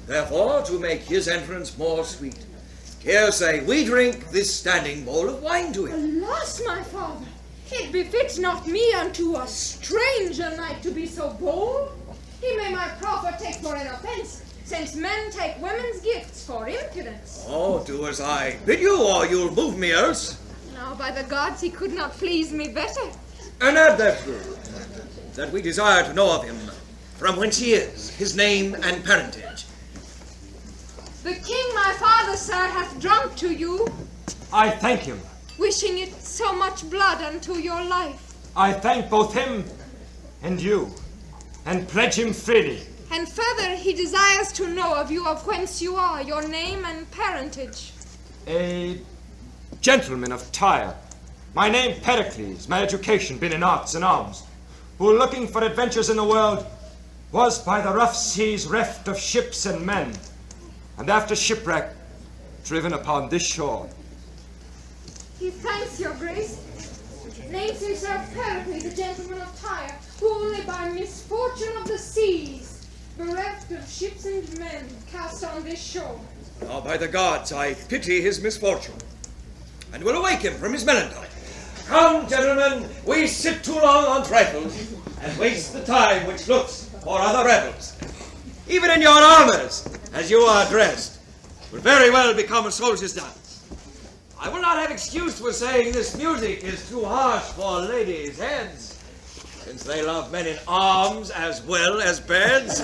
Therefore, to make his entrance more sweet, here say we drink this standing bowl of wine to him. Alas, my father, it befits not me unto a stranger knight to be so bold. He may my proffer take for an offense, since men take women's gifts for impudence. Oh, do as I bid you, or you'll move me else. Now, by the gods, he could not please me better. And add that that we desire to know of him, from whence he is, his name and parentage. The king, my father, sir, hath drunk to you, I thank him. wishing it so much blood unto your life. I thank both him and you, and pledge him freely. And further, he desires to know of you of whence you are, your name and parentage. A gentleman of Tyre. My name Pericles, my education been in arts and arms, who looking for adventures in the world, was by the rough seas reft of ships and men, and after shipwreck, driven upon this shore. He thanks your grace. Names himself Pericles, a gentleman of Tyre, who only by misfortune of the seas, bereft of ships and men, cast on this shore. Now, by the gods, I pity his misfortune, and will awake him from his melancholy. Come, gentlemen, we sit too long on trifles, and waste the time which looks for other revels. Even in your armors, as you are dressed, will very well become a soldier's dance. I will not have excuse for saying this music is too harsh for ladies' heads, since they love men in arms as well as beds.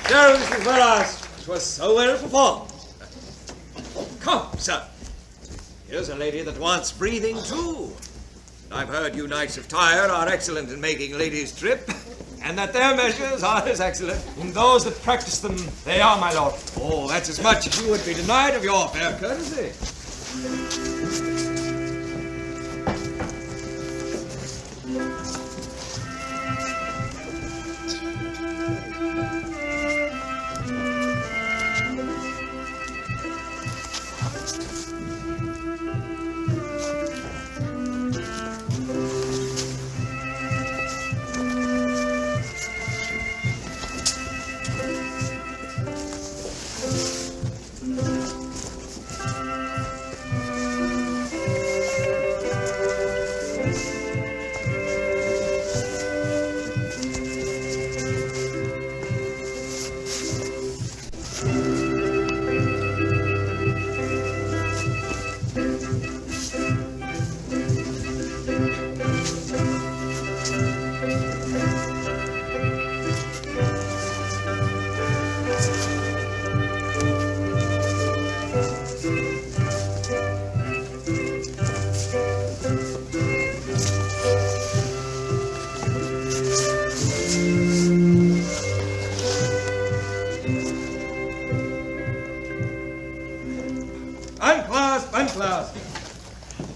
There, Mrs. Veras, it was so well performed. Come, sir. Here's a lady that wants breathing too. And I've heard you knights of Tyre are excellent in making ladies trip, and that their measures are as excellent. In those that practice them, they are, my lord. Oh, that's as much as you would be denied of your fair courtesy.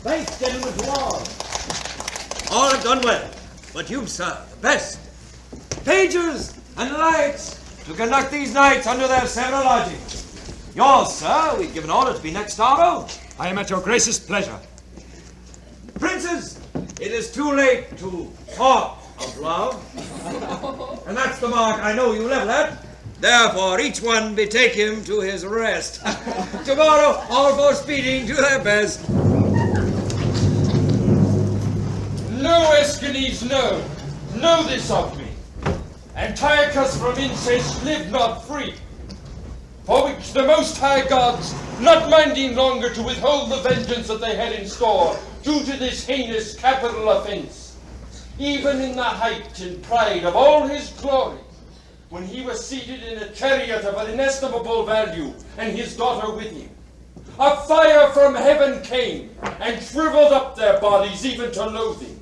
Thanks, gentlemen, to all. All have done well, but you, sir, the best. Pages and lights to conduct these knights under their several lodgings. Yours, sir, we've given order to be next Arrow. I am at your grace's pleasure. Princes, it is too late to talk of love. And that's the mark I know you level at. Therefore, each one betake him to his rest. Tomorrow, all for speeding to their best. No, Escanes, no. Know this of me. Antiochus from incest lived not free, for which the most high gods, not minding longer to withhold the vengeance that they had in store, due to this heinous capital offense, even in the height and pride of all his glory, when he was seated in a chariot of inestimable value, and his daughter with him, a fire from heaven came, and shriveled up their bodies even to loathing.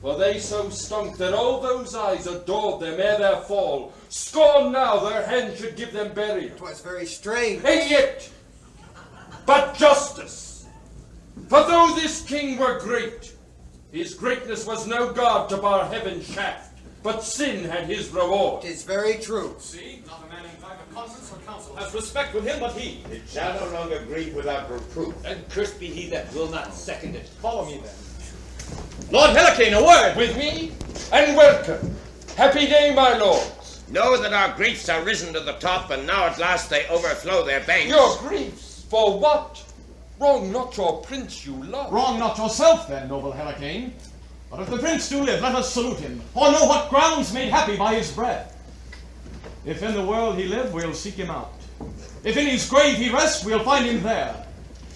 For they so stunk that all those eyes adored them ere their fall, scorn now their hand should give them burial. 'Twas very strange. And yet, but justice. For though this king were great, his greatness was no god to bar heaven's shaft, but sin had his reward. 'Tis very true. See, not a man in fact of conscience or counsel has respect with him but he. It shall no longer grieve without reproof. And cursed be he that will not second it. Follow me then. Lord Helicane, a word! With me, and welcome. Happy day, my lords. Know that our griefs are risen to the top, and now at last they overflow their banks. Your griefs? For what? Wrong not your prince you love. Wrong not yourself, then, noble Hurricane. But if the prince do live, let us salute him, or know what grounds made happy by his breath. If in the world he live, we'll seek him out. If in his grave he rest, we'll find him there.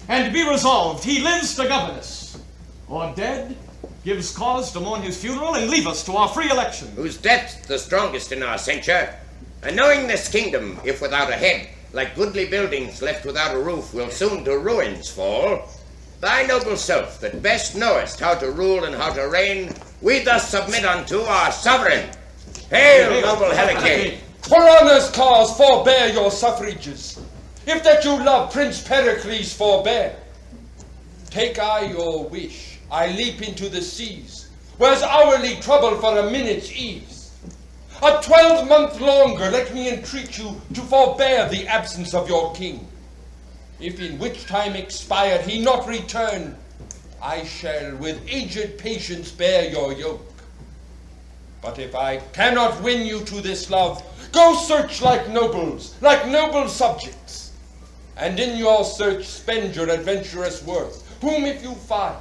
And be resolved, he lives to govern us. Or dead, gives cause to mourn his funeral, and leave us to our free election. Whose death's the strongest in our censure. And knowing this kingdom, if without a head, like goodly buildings left without a roof, will soon to ruins fall, thy noble self, that best knowest how to rule and how to reign, we thus submit unto our sovereign. Hail, noble Hurricane! For honour's cause, forbear your suffrages. If that you love Prince Pericles, forbear. Take I your wish, I leap into the seas, where's hourly trouble for a minute's ease. A 12-month longer let me entreat you to forbear the absence of your king. If in which time expired he not return, I shall with aged patience bear your yoke. But if I cannot win you to this love, go search like nobles, like noble subjects. And in your search spend your adventurous worth, whom if you find,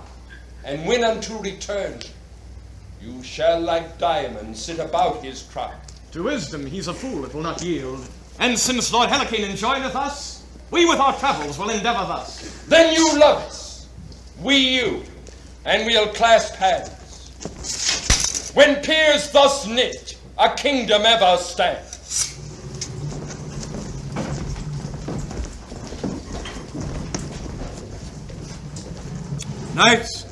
and win unto return, you shall like diamonds sit about his crown. To wisdom he's a fool that will not yield. And since Lord Hurricane enjoineth us, we with our travels will endeavour thus. Then you love us, we you, and we'll clasp hands. When peers thus knit, a kingdom ever stands. Knights,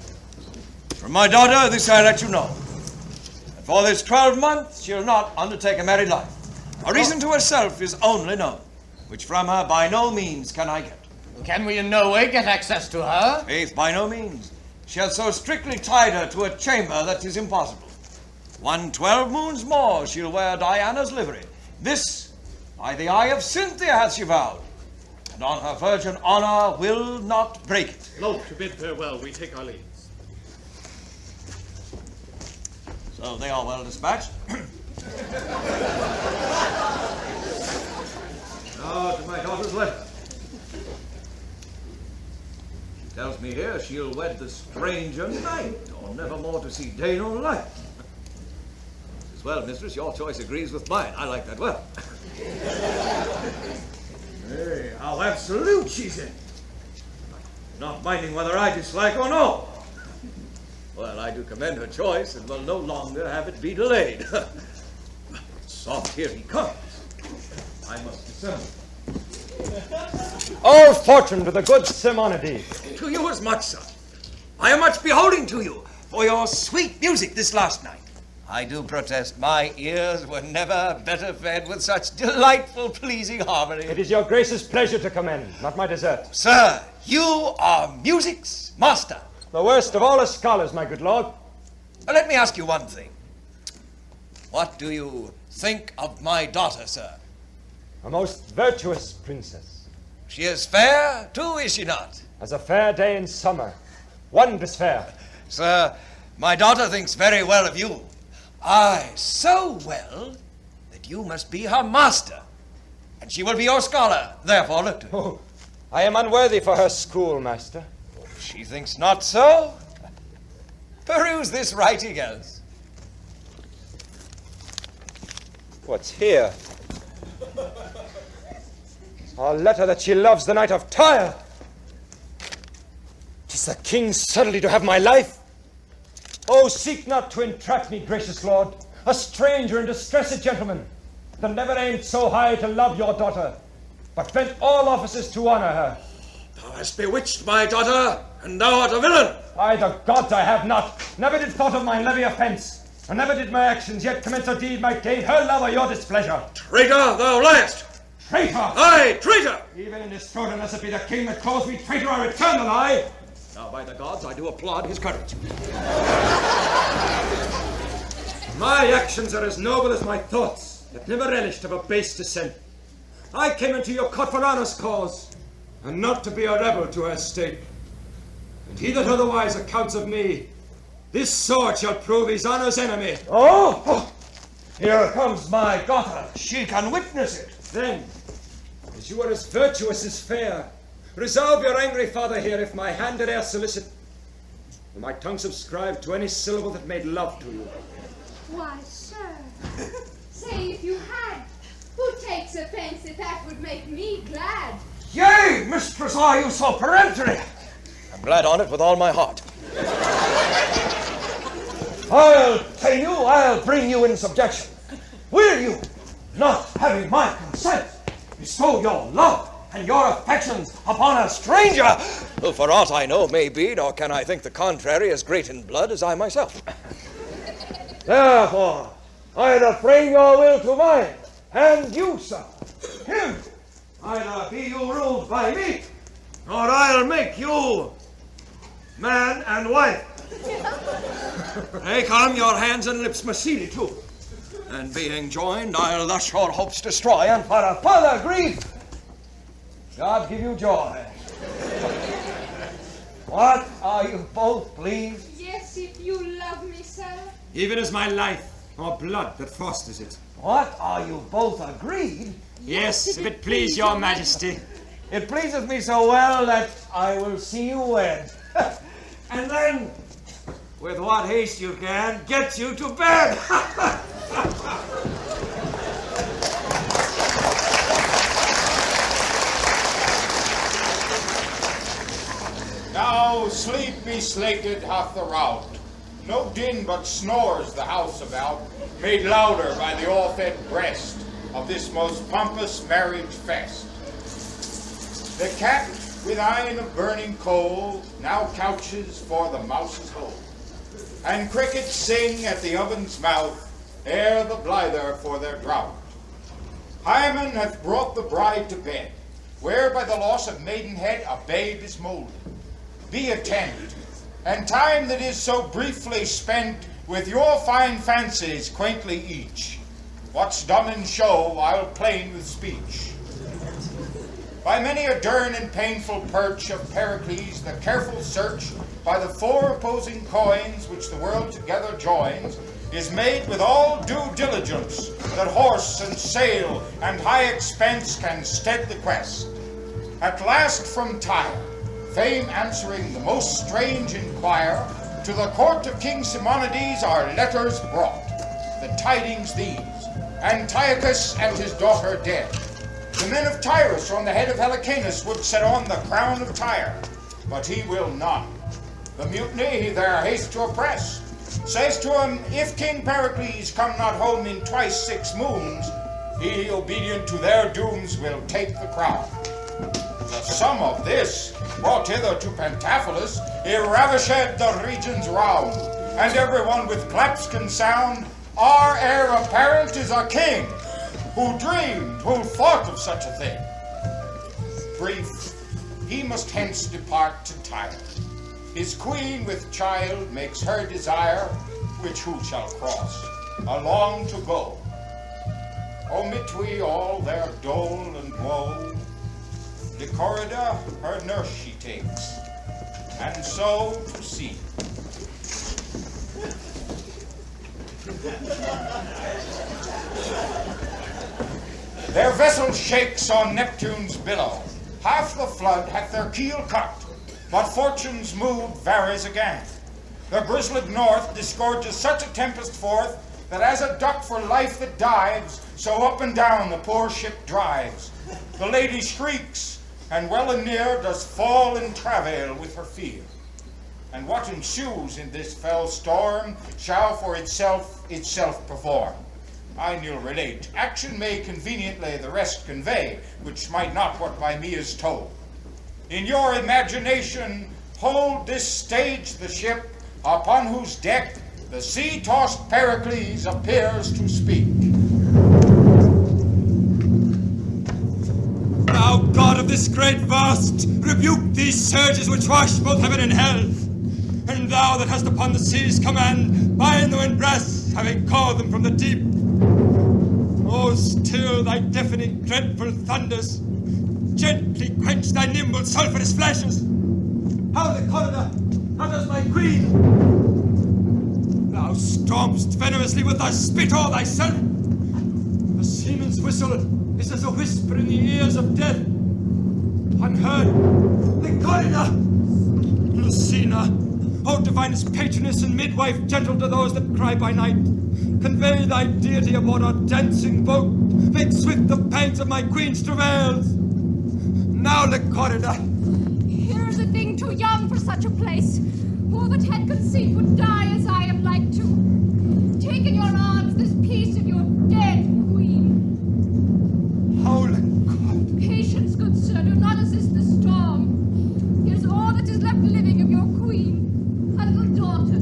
from my daughter, this I let you know. That for this 12 months she'll not undertake a married life. A reason to herself is only known, which from her by no means can I get. Can we in no way get access to her? Faith, by no means. She hath so strictly tied her to a chamber that 'tis impossible. 12 moons more she'll wear Diana's livery. This by the eye of Cynthia hath she vowed, and on her virgin honor will not break it. Lo, to bid farewell, we take our leaves. So they are well dispatched. Now to my daughter's letter. She tells me here she'll wed the stranger knight, or never more to see day nor light. As well, mistress, your choice agrees with mine. I like that well. Hey, how absolute she's in. Not minding whether I dislike or no. Well, I do commend her choice, and will no longer have it be delayed. Soft, here he comes. I must dissemble. All fortune to the good Simonides. To you as much, son. I am much beholding to you for your sweet music this last night. I do protest my ears were never better fed with such delightful, pleasing harmony. It is your grace's pleasure to commend, not my desert. Sir, you are music's master. The worst of all the scholars, my good lord. Let me ask you one thing. What do you think of my daughter, sir? A most virtuous princess. She is fair, too, is she not? As a fair day in summer. Wondrous fair. Sir, my daughter thinks very well of you. Aye, so well that you must be her master, and she will be your scholar. Therefore, look to her. Oh, I am unworthy for her schoolmaster. She thinks not so. Peruse this writing else. What's here? A letter that she loves the knight of Tyre. 'Tis the king's subtlety to have my life. Oh, seek not to entrap me, gracious lord, a stranger and distressed gentleman, that never aimed so high to love your daughter, but bent all offices to honor her. Thou hast bewitched my daughter, and thou art a villain. By the gods, I have not. Never did thought of mine levy offence, and never did my actions yet commence a deed might gain her love or your displeasure. Traitor, thou liest. Traitor! Aye, traitor! Even in this throat, unless it be the king that calls me traitor, I return the lie. Now, by the gods, I do applaud his courage. My actions are as noble as my thoughts, yet never relished of a base descent. I came into your court for honour's cause, and not to be a rebel to her state. And he that otherwise accounts of me, this sword shall prove his honour's enemy. Oh! Here comes my daughter. She can witness it. Then, as you are as virtuous as fair, Resolve your angry father here if my hand did e'er solicit, or my tongue subscribe to any syllable that made love to you. Why, sir, say if you had. Who takes offense if that would make me glad? Yea, mistress, are you so peremptory? I'm glad on it with all my heart. I'll tell you, I'll bring you in subjection. Will you, not having my consent, bestow your love and your affections upon a stranger, who for aught I know may be, nor can I think the contrary, as great in blood as I myself? Therefore, either frame your will to mine, and you, sir, him, either be you ruled by me, or I'll make you man and wife. Take on your hands and lips, Massili, too. And being joined, I'll thus your hopes destroy, and for a further grief, God give you joy. What, are you both pleased? Yes, if you love me, sir. Even as my life or blood that fosters it. What, are you both agreed? Yes, if it please your majesty. It pleaseth me so well that I will see you wed. And then, with what haste you can, get you to bed. Now sleep be slated hath the rout. No din but snores the house about, made louder by the o'erfed breast of this most pompous marriage fest. The cat with eyne of burning coal now couches for the mouse's hole, and crickets sing at the oven's mouth ere the blither for their drought. Hymen hath brought the bride to bed, where by the loss of maidenhead a babe is molded. Be attend, and time that is so briefly spent with your fine fancies quaintly each. What's dumb in show, I'll plain with speech. By many a dern and painful perch of Pericles, the careful search by the four opposing coins which the world together joins is made with all due diligence, that horse and sail and high expense can stead the quest. At last from Tyre, fame answering the most strange inquire, to the court of King Simonides are letters brought. The tidings these: Antiochus and his daughter dead. The men of Tyrus on the head of Helicanus would set on the crown of Tyre, but he will not. The mutiny he there hastes to oppress. Says to him, if King Pericles come not home in twice 6 moons, he, obedient to their dooms, will take the crown. The sum of this, brought hither to Pentaphilus, he ravished the regions round, and everyone with claps can sound, our heir apparent is a king. Who dreamed, who thought of such a thing? Brief, he must hence depart to Tyre. His queen with child makes her desire, which who shall cross, along to go. Omit we all their dole and woe. Decorida her nurse she takes, and so to sea. Their vessel shakes on Neptune's billow. Half the flood hath their keel cut, but fortune's mood varies again. The grizzled north disgorges such a tempest forth, that as a duck for life that dives, so up and down the poor ship drives. The lady shrieks, and well and near does fall in travail with her fear. And what ensues in this fell storm shall for itself perform. I will relate. Action may conveniently the rest convey, which might not what by me is told. In your imagination, hold this stage the ship, upon whose deck the sea-tossed Pericles appears to speak. Thou God of this great vast, rebuke these surges which wash both heaven and hell. And thou that hast upon the seas command, bind them in brass, having called them from the deep. Oh, still thy deafening dreadful thunders, gently quench thy nimble sulphurous flashes. How the corridor, how does my queen? Thou stormst venomously with thy spit o'er thyself. The seaman's whistle is as a whisper in the ears of death. unheard. Lycorida! Lucina! O divinest patroness and midwife, gentle to those that cry by night, convey thy deity aboard our dancing boat. Make swift the pangs of my queen's travails. Now, Lycorida! Here is a thing too young for such a place. Who that had conceived would die as I am like to. Take in your arms this piece of your dead queen. Holy God! Patience, good sir, do not assist the storm. Here's all that is left living of your queen, a little daughter.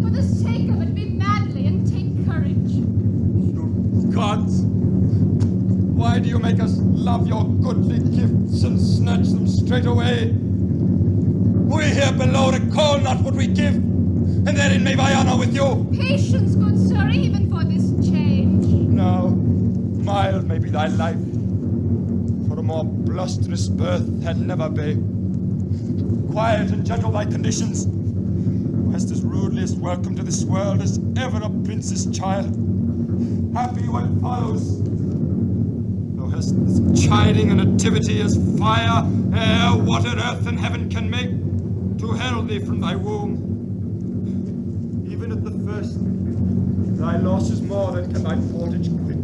For the sake of it, be manly and take courage. You gods! Why do you make us love your goodly gifts and snatch them straight away? We here below recall not what we give, and therein may I honor with you. Patience, good sir, even for this change. Now, mild may be thy life, for a more blusterous birth had never been. Quiet and gentle thy conditions. West as rudeliest welcome to this world as ever a prince's child. Happy what follows. Thou hast this chiding a nativity as fire, air, water, earth, and heaven can make, to herald thee from thy womb. Even at the first, thy loss is more than can thy portage quit.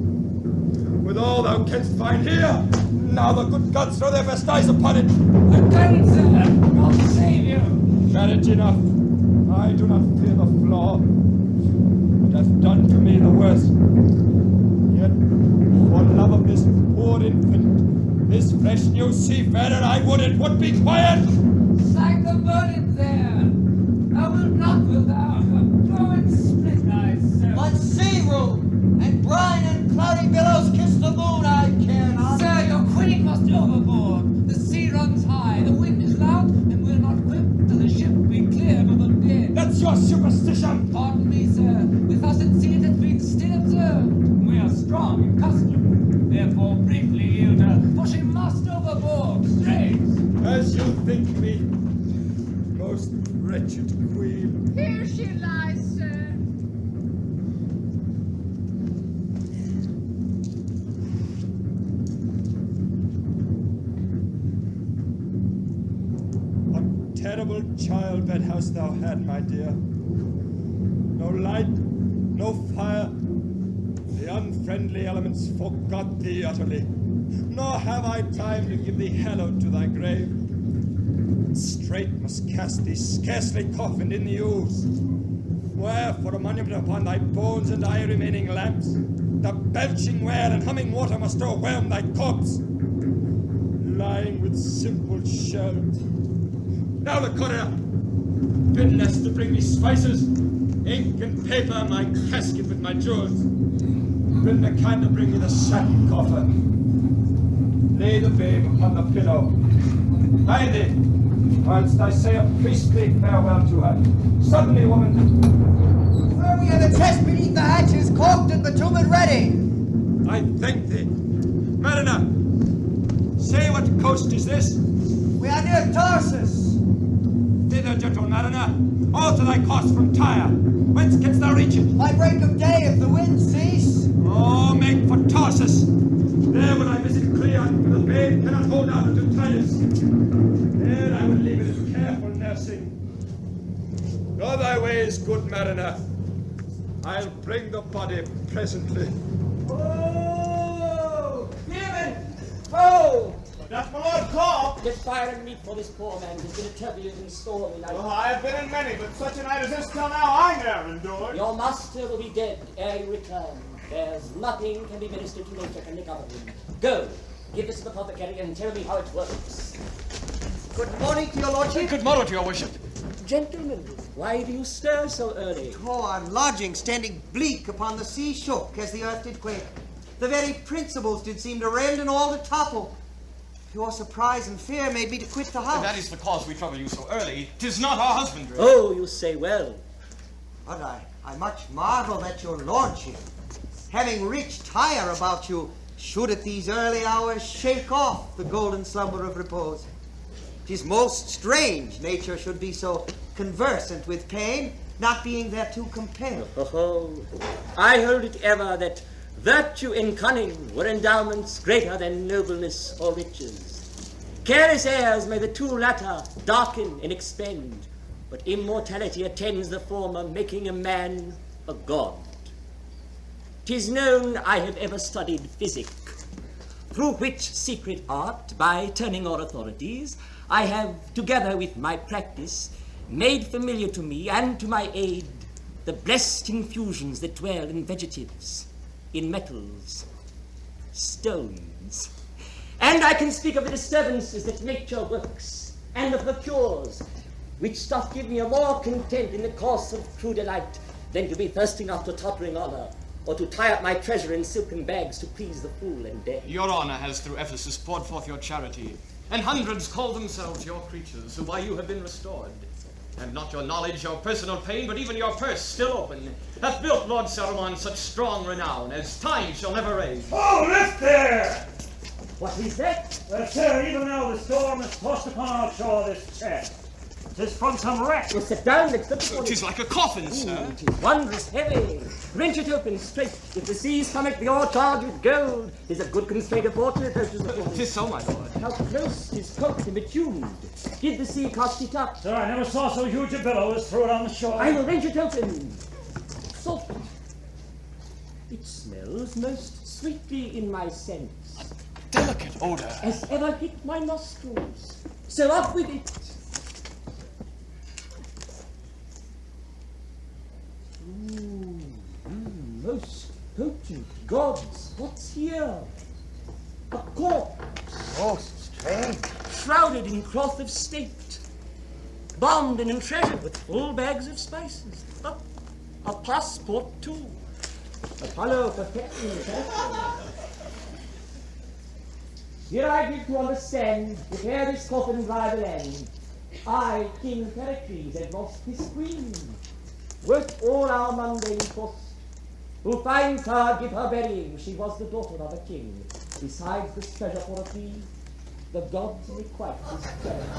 With all thou canst find here, now the good gods throw their best eyes upon it. A kind sir, God save you. Marriage enough. I do not fear the flaw. It hath done to me the worst. Yet, for love of this poor infant, this fresh new seafarer, I would it would be quiet. Sack the burden there. Thou wilt not, wilt thou? Throw and split thyself. But sea room and brine and cloudy billows kiss the moon, I care not. Sir, your queen must overboard. The sea runs high, the wind is loud, and will not whip till the ship be cleared of the dead. That's your superstition. Pardon me, sir. With us at sea it hath been still observed. We are strong in custom. Therefore briefly yield her, for she must overboard straight. As you think me, most wretched queen. Here she lies, sir. Terrible childbed hast thou had, my dear. No light, no fire. The unfriendly elements forgot thee utterly. Nor have I time to give thee hallowed to thy grave. Straight must cast thee scarcely coffined in the ooze. Where for a monument upon thy bones and eye remaining lamps, the belching whale and humming water must overwhelm thy corpse, lying with simple shells. Now the courier, bid Nest to bring me spices, ink and paper, my casket with my jewels. Bid McCann to bring me the satin coffer. Lay the babe upon the pillow. Hide thee, whilst I say a priestly farewell to her. Suddenly, woman. Sir, we have a chest beneath the hatches, corked and the tomb ready. I thank thee. Mariner, say what coast is this? We are near Tarsus. Thither, gentle mariner, alter thy course from Tyre. Whence canst thou reach it? By break of day, if the wind cease. Oh, make for Tarsus. There will I visit Cleon, for the babe cannot hold out unto Titus. There I will leave it in careful nursing. Go thy ways, good mariner. I'll bring the body presently. Oh! Demon! Oh! That's my Lord Carl. Get fire and meat for this poor man. It's been a turbulent and stormy night. Oh, I have been in many, but such a night as this till now I never endured. Your master will be dead ere you return. There's nothing can be ministered to nature can recover him. Go, give this to the apothecary and tell me how it works. Good morning to your lordship. Good morrow to your worship. Gentlemen, why do you stir so early? Oh, our lodging standing bleak upon the sea shook as the earth did quake. The very principles did seem to rend and all to topple. Your surprise and fear made me to quit the house. That is the cause we trouble you so early. 'Tis not our husbandry. Oh, you say well. But I much marvel that your lordship, having rich Tyre about you, should at these early hours shake off the golden slumber of repose. 'Tis most strange nature should be so conversant with pain, not being thereto compelled. Oh, I heard it ever that virtue and cunning were endowments greater than nobleness or riches. Careless heirs may the two latter darken and expend, but immortality attends the former, making a man a god. 'Tis known I have ever studied physic, through which secret art, by turning o'er authorities, I have, together with my practice, made familiar to me and to my aid the blessed infusions that dwell in vegetatives, in metals, stones. And I can speak of the disturbances that nature works, and of the cures, which doth give me a more content in the course of true delight than to be thirsting after tottering honor, or to tie up my treasure in silken bags to please the fool and dead. Your honor has through Ephesus poured forth your charity, and hundreds call themselves your creatures, who by you have been restored. And not your knowledge, your personal pain, but even your purse still open, hath built Lord Saruman such strong renown as time shall never raise. Oh, lift there! What is that? Well, sir, even now the storm has tossed upon our shore this chest. 'Tis from some wreck. Well, sit down, let's look for it. 'Tis like a coffin, sir. 'Tis wondrous heavy. Wrench it open straight. If the seas stomach be all charged with gold, 'tis a good constraint of fortune it urges the force. 'Tis so, my lord. How close 'tis cocked and attuned. Did the sea cast it up? Sir, I never saw so huge a billow as threw it on the shore. I will wrench it open. Soft. It smells most sweetly in my sense. Delicate odor. As ever hit my nostrils. So up with it. Most potent gods, what's here? A corpse. Most strange. Shrouded in cloth of state. Bombed and treasured with full bags of spices. A passport too. Apollo perfecting the character. Here I give to understand, if ere this coffin drive the land, I, King Pericles, had lost his queen. Worth all our mundane cost, who finds her, give her burying, she was the daughter of a king. Besides this treasure for a fee, the gods requite this charity.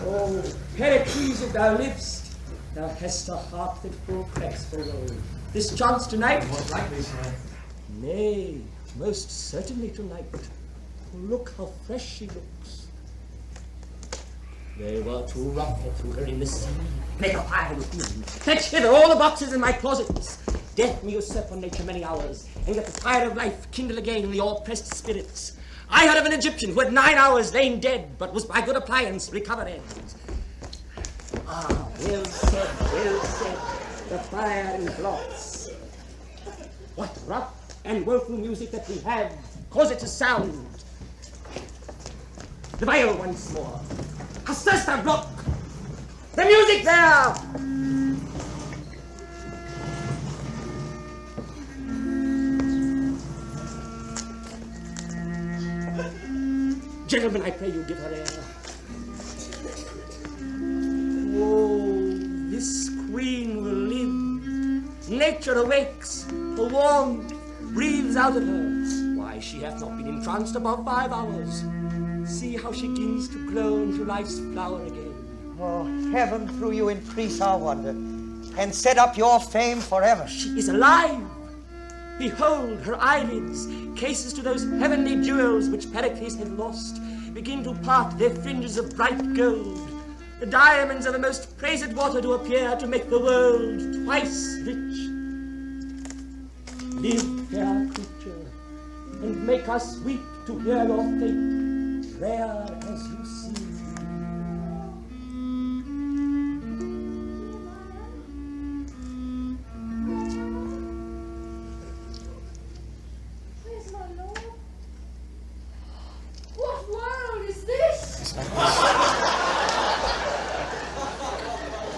Oh, Pericles, if thou livest, thou hast a heart that full cracks for woe. This chance tonight? Most likely, sir. Nay, most certainly tonight. Look how fresh she looks. They were too rough to throw her in the sea. Make a fire with me. Fetch hither all the boxes in my closets. Death may usurp on nature many hours, and let the fire of life kindle again in the all-pressed spirits. I heard of an Egyptian who had 9 hours lain dead, but was by good appliance recovered. Ah, well said, well said. The fire in blots. What rough and woeful music that we have. Cause it to sound. The viol once more. Hastasta block! The music there! Gentlemen, I pray you give her air. Oh, this queen will live. Nature awakes. Her warmth breathes out of her. Why, she hath not been entranced above 5 hours. See how she begins to glow into life's flower again. Oh, heaven through you increase our wonder, and set up your fame forever. She is alive. Behold, her eyelids, cases to those heavenly jewels which Pericles had lost, begin to part their fringes of bright gold. The diamonds of the most praised water do appear to make the world twice rich. Live, fair creature, and make us weep to hear your fate. Rare as you see. Where's my lord? What world is this?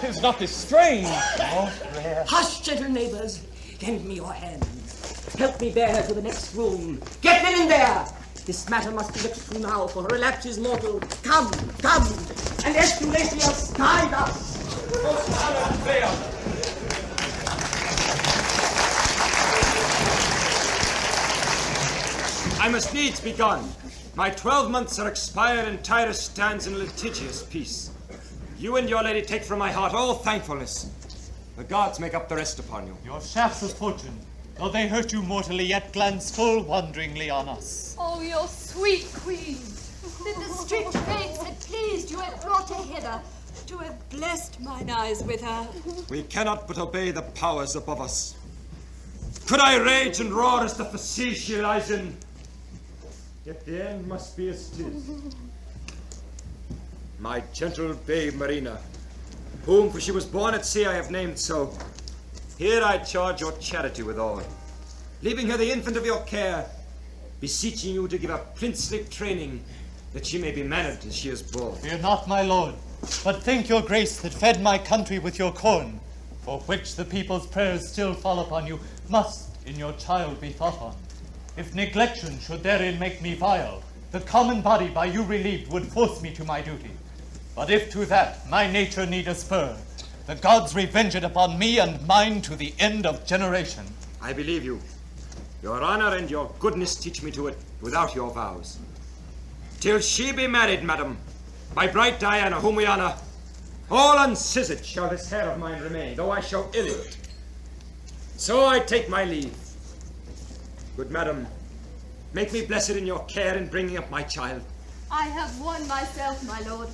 Is not this strange? Most rare. Hush, gentle neighbors. Lend me your hand. Help me bear her to the next room. Get men in there! This matter must be looked through now, for her relapse is mortal. Come, come, and Esculasius guide us. I must needs be gone. My 12 months are expired, and TYRE stands in litigious peace. You and your lady take from my heart all thankfulness. The gods make up the rest upon you. Your shafts of fortune, though they hurt you mortally, yet glance full wonderingly on us. Oh, your sweet queen. that the strict fates had pleased you had brought her hither, to have blessed mine eyes with her. We cannot but obey the powers above us. Could I rage and roar as the facetious lies in? Yet the end must be as 'tis. My gentle babe Marina, whom for she was born at sea I have named so, here I charge your charity withal, leaving her the infant of your care, beseeching you to give her princely training, that she may be mannered as she is born. Fear not, my lord, but thank your grace that fed my country with your corn, for which the people's prayers still fall upon you, must in your child be thought on. If neglection should therein make me vile, the common body by you relieved would force me to my duty. But if to that my nature need a spur, the gods revenge it upon me and mine to the end of generation. I believe you. Your honor and your goodness teach me to it without your vows. Till she be married, madam, by bright Diana, whom we honor, all unscissored shall this hair of mine remain, though I show ill it. So I take my leave. Good madam, make me blessed in your care in bringing up my child. I have one myself, my lord,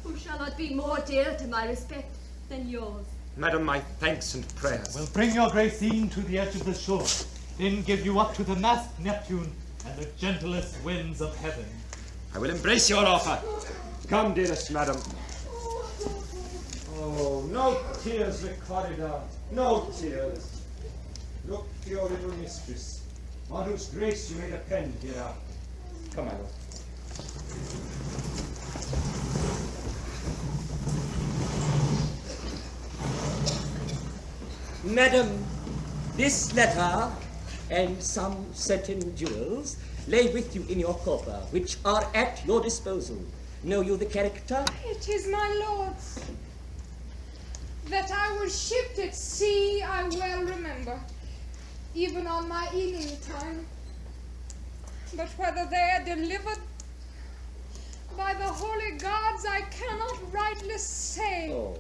who shall not be more dear to my respect than yours. Madam, my thanks and prayers. Will bring your grace e'en to the edge of the shore, then give you up to the masked Neptune and the gentlest winds of heaven. I will embrace your offer. Come, dearest madam. Oh, no tears, Corridor, no tears. Look to your little mistress, on whose grace you may depend here. Come, my lord. Madam, this letter and some certain jewels lay with you in your coffer, which are at your disposal. Know you the character? It is my lord's. That I was shipped at sea, I well remember, even on my eating time. But whether they are delivered by the holy gods, I cannot rightly say. Oh.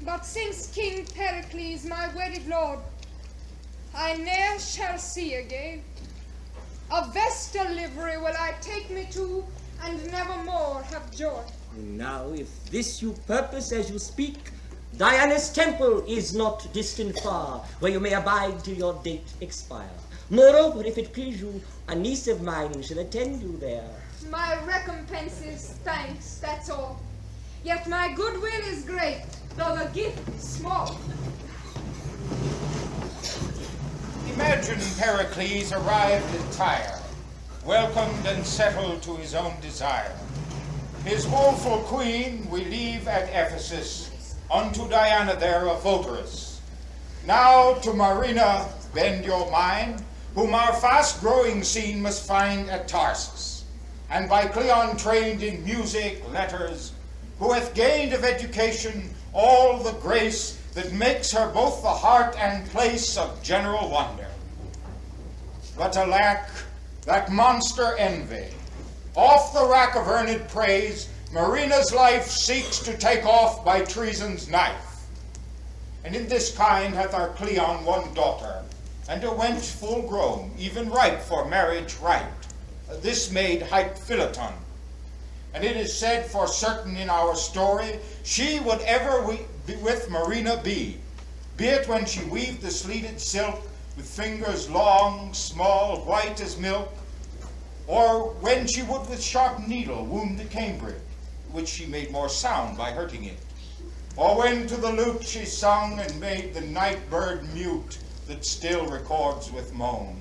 But since King Pericles, my wedded lord, I ne'er shall see again, a vestal livery will I take me to, and never more have joy. Now, if this you purpose as you speak, Diana's temple is not distant far, where you may abide till your date expire. Moreover, if it please you, a niece of mine shall attend you there. My recompense is thanks, that's all. Yet my goodwill is great, though the gift is small. Imagine Pericles arrived at Tyre, welcomed and settled to his own desire. His woeful queen we leave at Ephesus, unto Diana there a votaress. Now to Marina bend your mind, whom our fast-growing scene must find at Tarsus, and by Cleon trained in music, letters, who hath gained of education all the grace that makes her both the heart and place of general wonder. But alack, that monster envy, off the rack of earned praise, Marina's life seeks to take off by treason's knife. And in this kind hath our Cleon one daughter, and a wench full grown, even ripe for marriage right. This maid hight Philoton. And it is said for certain in our story, she would ever with Marina be it when she weaved the sleeted silk with fingers long, small, white as milk, or when she would with sharp needle wound the cambric, which she made more sound by hurting it, or when to the lute she sung and made the night bird mute that still records with moan,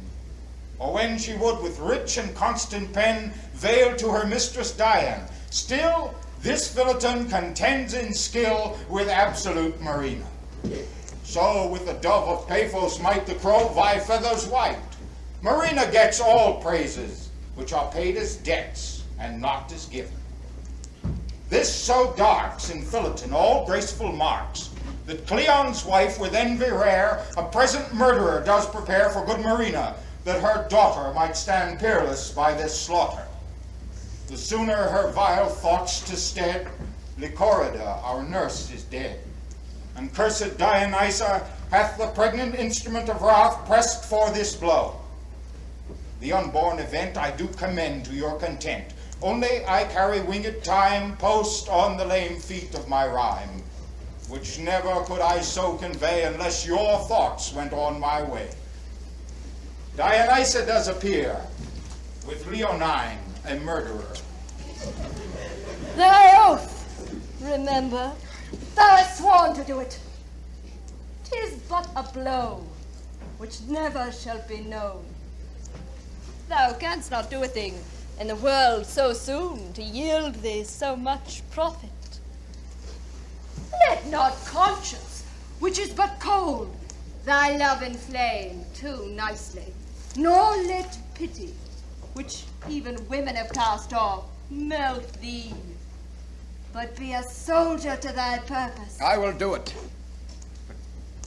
or when she would with rich and constant pen veil to her mistress Diane, still this Philoton contends in skill with absolute Marina. So with the dove of Paphos might the crow vie feathers white. Marina gets all praises, which are paid as debts and not as given. This so darks in Philoton all graceful marks, that Cleon's wife with envy rare a present murderer does prepare for good Marina, that her daughter might stand peerless by this slaughter. The sooner her vile thoughts to stead, Lycorida, our nurse, is dead. And cursed Dionysa hath the pregnant instrument of wrath pressed for this blow. The unborn event I do commend to your content. Only I carry winged time post on the lame feet of my rhyme, which never could I so convey unless your thoughts went on my way. Dionysa does appear, with Leonine, a murderer. Thy oath, remember, thou hast sworn to do it. 'Tis but a blow, which never shall be known. Thou canst not do a thing in the world so soon to yield thee so much profit. Let not conscience, which is but cold, thy love inflame too nicely, nor let pity, which even women have cast off, melt thee, but be a soldier to thy purpose. I will do it. But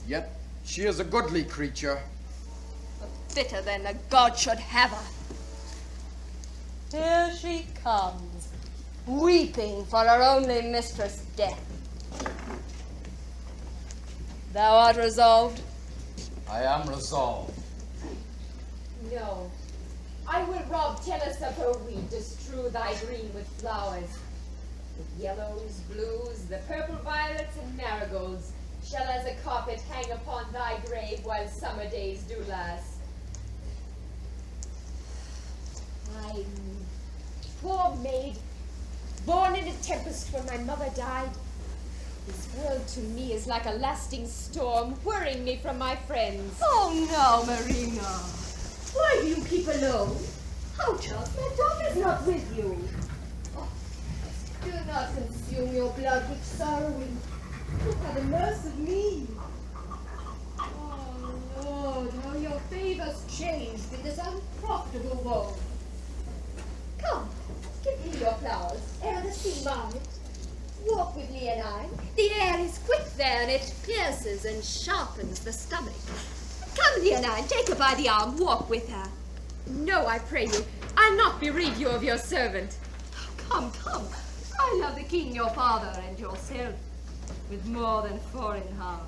yet she is a goodly creature. Fitter than a god should have her. Here she comes, weeping for her only mistress' death. Thou art resolved? I am resolved. No. I will rob Tellus of her wheat to strew thy green with flowers. With yellows, blues, the purple violets and marigolds shall as a carpet hang upon thy grave while summer days do last. I'm poor maid, born in a tempest when my mother died. This world to me is like a lasting storm, whirring me from my friends. Oh no, Marina. Why do you keep alone? How chance my daughter's not with you? Oh, do not consume your blood with sorrowing. Look how the mirth of me. Oh Lord, how your favors changed in this unprofitable world. Come, give me your flowers, ere the sea mar it. Walk with Leonine. The air is quick there, and it pierces and sharpens the stomach. Come, Leonine, take her by the arm, walk with her. No, I pray you. I'll not bereave you of your servant. Come, come. I love the king, your father, and yourself, with more than foreign heart.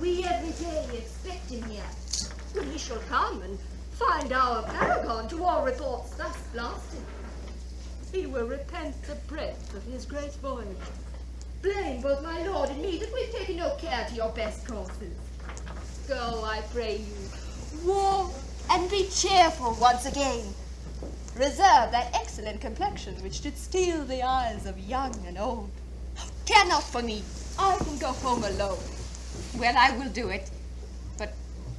We every day expect him here. When he shall come and find our paragon to all reports thus blasted, he will repent the breadth of his great voyage. Blame both my lord and me that we've taken no care to your best courses. Go, I pray you, walk and be cheerful once again. Reserve that excellent complexion which did steal the eyes of young and old. Care not for me. I can go home alone. Well, I will do it. But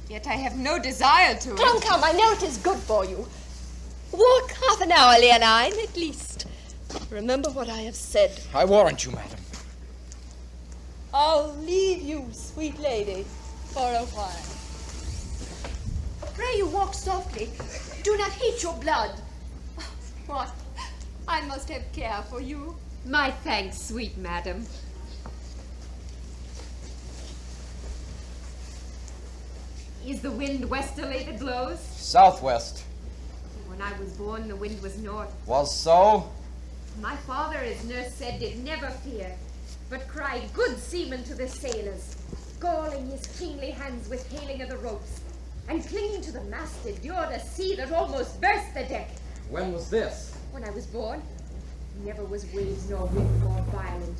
yet I have no desire to. Come, come, I know it is good for you. Walk half an hour, Leonine, at least. Remember what I have said. I warrant you, madam. I'll leave you, sweet lady, for a while. Pray you walk softly. Do not heat your blood. What? I must have care for you. My thanks, sweet madam. Is the wind westerly that blows? Southwest. When I was born, the wind was north. Was so? My father, as nurse said, did never fear, but cried good seaman to the sailors, galling his kingly hands with hailing of the ropes, and clinging to the mast endured a sea that almost burst the deck. When was this? When I was born, never was waves nor wind more violent.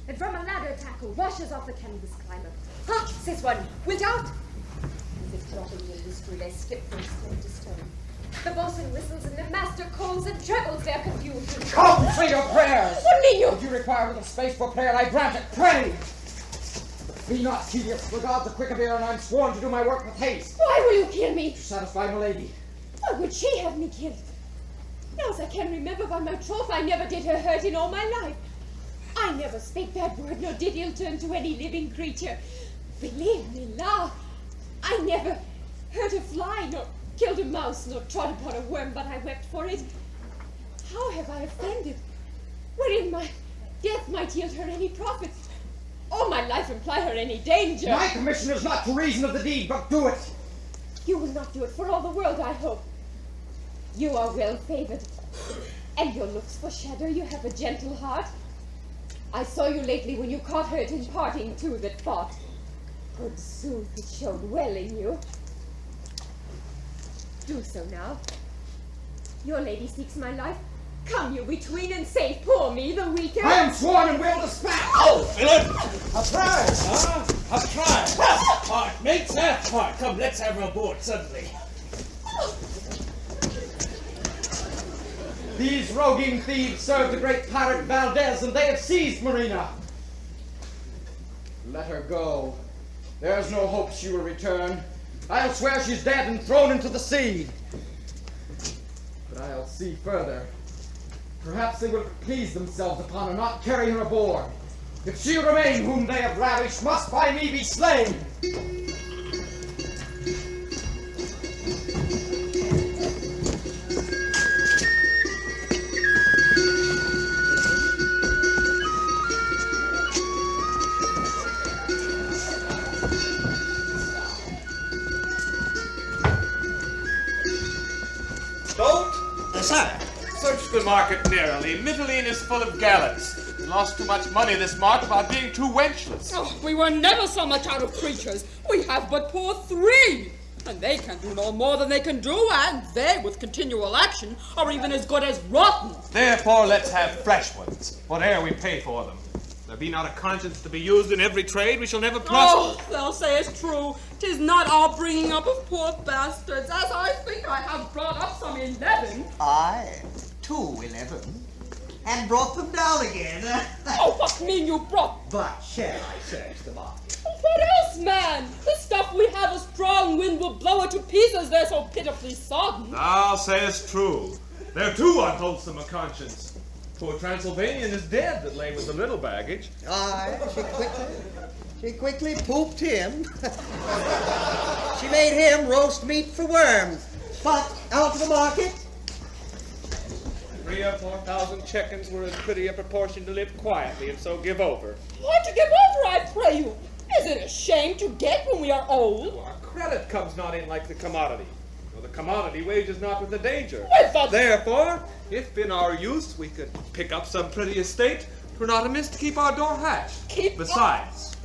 And from a ladder tackle washes off the canvas climber. Ha! Says one, wilt out? As if plotting the industry, they skip from stone to stone. The boatswain whistles and the master calls and trebles their confusion. Come, say your prayers! What mean you? If you require a little space for prayer, I grant it. Pray! Be not tedious. Regard the quick of ear, and I'm sworn to do my work with haste. Why will you kill me? To satisfy my lady. Why would she have me killed? Now as I can remember by my troth, I never did her hurt in all my life. I never spake bad word, nor did ill turn to any living creature. Believe me now, I never hurt a fly, nor killed a mouse, nor trod upon a worm, but I wept for it. How have I offended? Wherein my death might yield her any profit, or my life imply her any danger. My commission is not to reason of the deed, but do it. You will not do it for all the world, I hope. You are well favored, and your looks foreshadow you have a gentle heart. I saw you lately when you caught hurt in parting two that fought. Good sooth, it showed well in you. Do so now. Your lady seeks my life. Come you between and save poor me, the weaker. I am sworn and will dispatch. Oh, villain! A prize! A prize! Part, mates, half part. Come, let's have her aboard suddenly. These roguing thieves serve the great pirate Valdez, and they have seized Marina. Let her go. There's no hope she will return. I'll swear she's dead and thrown into the sea. But I'll see further. Perhaps they will please themselves upon her not carry her aboard. If she remain whom they have ravished, must by me be slain. Sir. Search the market narrowly. Mitylene is full of gallants. We lost too much money this mark about being too wenchless. Oh, we were never so much out of creatures. We have but poor 3. And they can do no more than they can do, and they, with continual action, are even as good as rotten. Therefore, let's have fresh ones, whate'er we pay for them. There be not a conscience to be used in every trade, we shall never prosper. Oh, thou sayest true. 'Tis not our bringing up of poor bastards, as I think I have brought up some 11. Aye, 2 11. And brought them down again. Oh, what mean you brought? But shall I search the market? What else, man? The stuff we have a strong wind will blow it to pieces, they're so pitifully sodden. Thou sayest true. They're too unwholesome a conscience. Poor Transylvanian is dead that lay with the little baggage. Aye, she quickly pooped him. She made him roast meat for worms. But out to the market. 3,000 or 4,000 chickens were as pretty a proportion to live quietly and so give over. Why to give over, I pray you? Is it a shame to get when we are old? Our credit comes not in like the commodity. The commodity wages not with the danger. But therefore, if in our youth we could pick up some pretty estate, 'twere not amiss to keep our door hatched. Besides,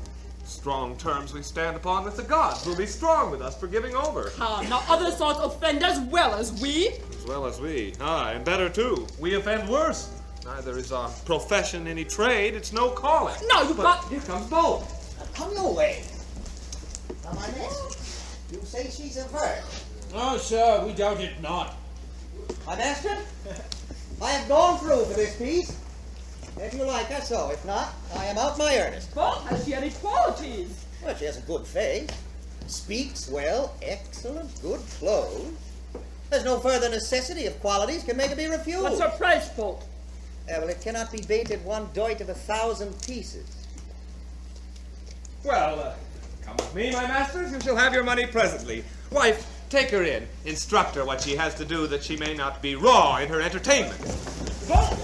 strong terms we stand upon with the gods will be strong with us for giving over. Ah, now other sorts offend as well as we. As well as we. Aye, and better too. We offend worse. Neither is our profession any trade, it's no calling. No, you got... Here comes both. Come your way. Now, my master, you say she's a virgin. Oh, sir, we doubt it not. My master, I have gone through for this piece. If you like her, so. If not, I am out my earnest. But has she any qualities? Well, she has a good face. Speaks well, excellent, good clothes. There's no further necessity of qualities can make her be refused. What's her price, folk? Well, it cannot be bated one doit of 1,000 pieces. Well, come with me, my masters. You shall have your money presently. Wife, take her in. Instruct her what she has to do that she may not be raw in her entertainment. Go!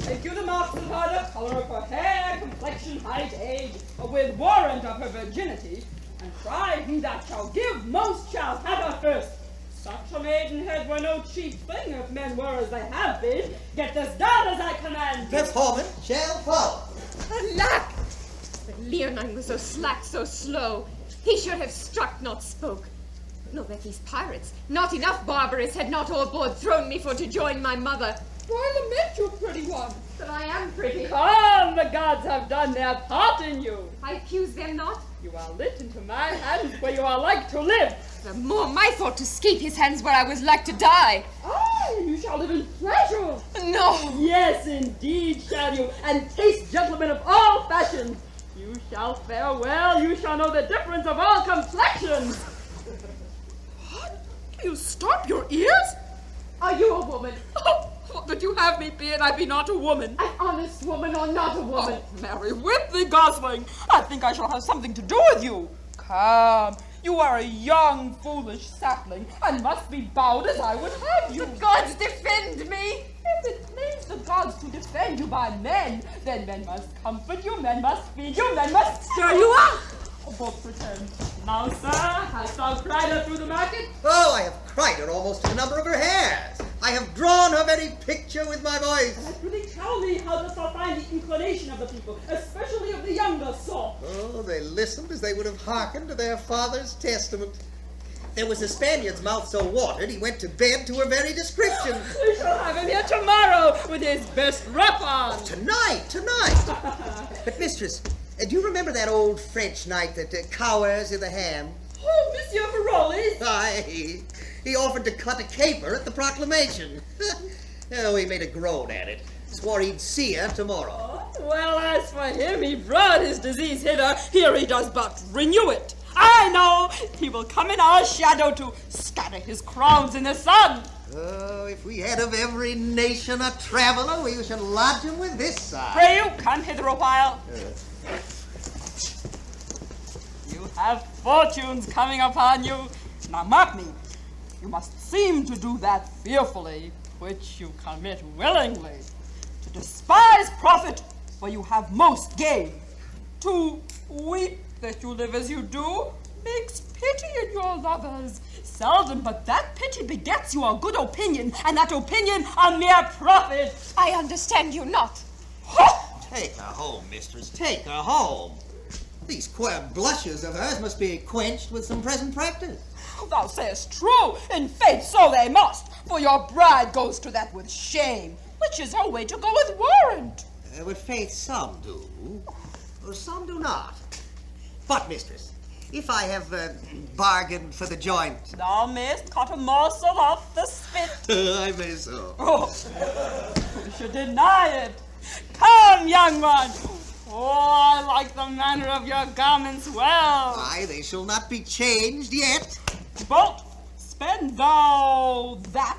Take you the marks of her, the color of her hair, complexion, height, age, with warrant of her virginity, and try he that shall give most shall have her first. Such a maidenhead were no cheap thing if men were as they have been. Get this done as I command. Performance shall follow. Alack! But Leonine was so slack, so slow. He should have struck, not spoke. No, that these pirates, not enough barbarous, had not all board thrown me for to join my mother. Why lament, you pretty one? That I am pretty. Come, the gods have done their part in you. I accuse them not. You are lit into my hands where you are like to live. The more my fault to scape his hands where I was like to die. Aye, you shall live in pleasure. No. Yes, indeed shall you, and taste gentlemen of all fashions. You shall fare well, you shall know the difference of all complexions. What? Do you stop your ears? Are you a woman? Oh, that you have me be, and I be not a woman. An honest woman or not a woman? Oh, marry, whip thee, gosling. I think I shall have something to do with you. Come, you are a young, foolish sapling, and must be bowed as I would have you. The gods defend me. If it please the gods to defend you by men, then men must comfort you, men must feed you, men must stir you up. Both pretend. Now, sir, hast thou cried her through the market? Oh, I have cried her almost to the number of her hairs. I have drawn her very picture with my voice. And really tell me how dost thou find the inclination of the people, especially of the younger sort? Oh, they listened as they would have hearkened to their father's testament. There was a Spaniard's mouth so watered he went to bed to her very description. We shall have him here tomorrow with his best ruff on. Tonight. But mistress, do you remember that old French knight that cowers in the ham? Oh, Monsieur Ferroli. Aye, he offered to cut a caper at the proclamation. Oh, he made a groan at it. Swore he'd see her tomorrow. Well, as for him, he brought his disease hither. Here he does but renew it. I know he will come in our shadow to scatter his crowns in the sun. Oh, if we had of every nation a traveller, we should lodge him with this side. Pray you, come hither a while. You have fortunes coming upon you. Now mark me, you must seem to do that fearfully, which you commit willingly. To despise profit where you have most gain. To weep that you live as you do makes pity in your lovers. Seldom but that pity begets you a good opinion, and that opinion a mere profit. I understand you not. Take her home, mistress, take her home. These queer blushes of hers must be quenched with some present practice. Thou sayest true. In faith, so they must. For your bride goes to that with shame, which is her way to go with warrant. With faith, some do, some do not. But, mistress, if I have bargained for the joint... Thou mayst cut a morsel off the spit. I may so. Oh, you should deny it. Come, young one. Oh, I like the manner of your garments well. Aye, they shall not be changed yet. But spend thou that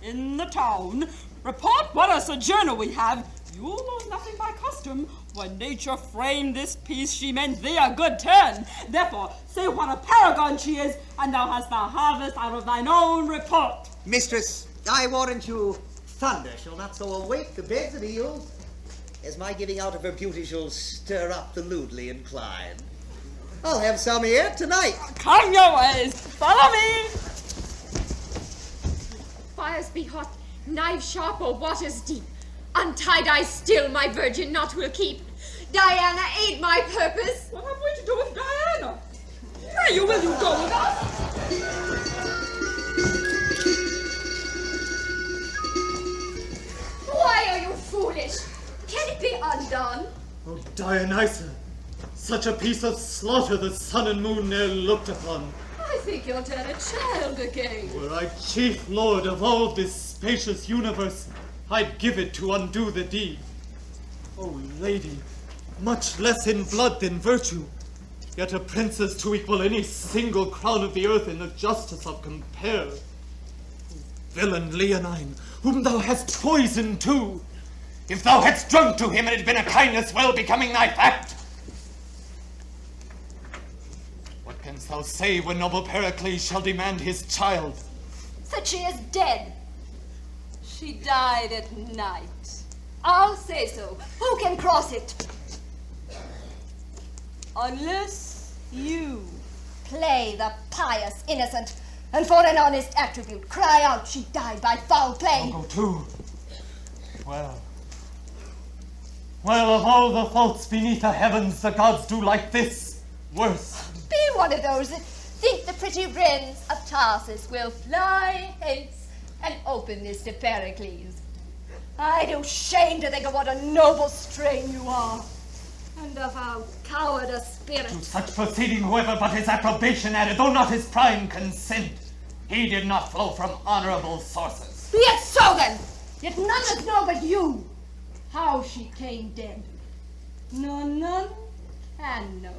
in the town. Report what a sojourner we have. You'll lose nothing by custom. When nature framed this piece, she meant thee a good turn. Therefore, say what a paragon she is, and thou hast the harvest out of thine own report. Mistress, I warrant you, thunder shall not so awake the beds of eels, as my giving out of her beauty shall stir up the lewdly inclined. I'll have some here tonight. Come your ways. Follow me. Fires be hot, knives sharp, or waters deep. Untied I still my virgin knot will keep. Diana, aid my purpose. What have we to do with Diana? Pray you, will you go with us? Why are you foolish? Can it be undone? Oh, Dionysa, such a piece of slaughter the sun and moon ne'er looked upon. I think you'll turn a child again. Were I chief lord of all this spacious universe, I'd give it to undo the deed. Oh, lady, much less in blood than virtue, yet a princess to equal any single crown of the earth in the justice of compare. Villain Leonine, whom thou hast poisoned too, if thou hadst drunk to him, it had been a kindness well becoming thy fact. What canst thou say when noble Pericles shall demand his child? That she is dead. She died at night. I'll say so. Who can cross it? Unless you play the pious innocent, and for an honest attribute cry out she died by foul play. I'll go too. Well, of all the faults beneath the heavens, the gods do like this, worse. Be one of those that think the pretty wrens of Tarsus will fly hence and open this to Pericles. I do shame to think of what a noble strain you are, and of how coward a spirit. To such proceeding whoever but his approbation added, though not his prime consent, he did not flow from honorable sources. Be it so then, yet none must know but you how she came dead. None can know,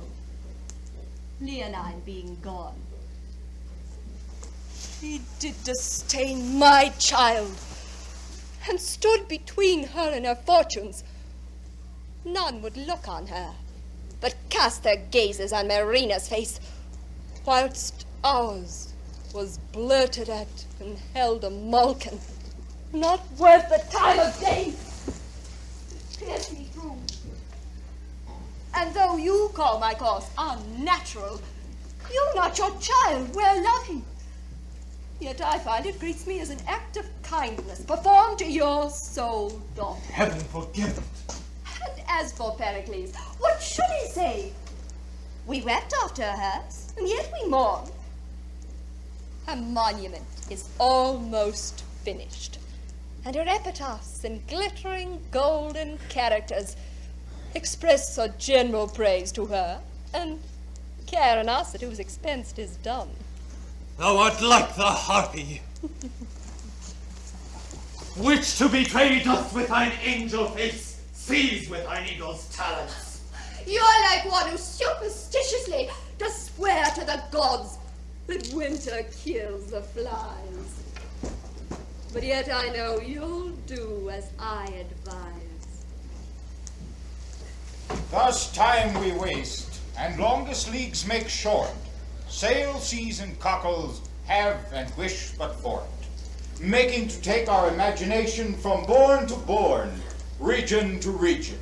Leonine being gone. She did disdain my child, and stood between her and her fortunes. None would look on her, but cast their gazes on Marina's face, whilst ours was blurted at and held a mulkin, not worth the time of day. Pierce me through. And though you call my course unnatural, you not your child well loving. Yet I find it greets me as an act of kindness performed to your sole daughter. Heaven forgive it. And as for Pericles, what should he say? We wept after hers, and yet we mourn. Her monument is almost finished, and her epitaphs in glittering golden characters express a general praise to her, and care and us at whose expense 'tis done. Thou art like the harpy, which to betray doth with thine angel face, seize with thine eagle's talons. You're like one who superstitiously does swear to the gods that winter kills the flies. But yet I know you'll do as I advise. Thus time we waste, and longest leagues make short. Sail, seas, and cockles have and wish but for it, making to take our imagination from bourne to bourne, region to region.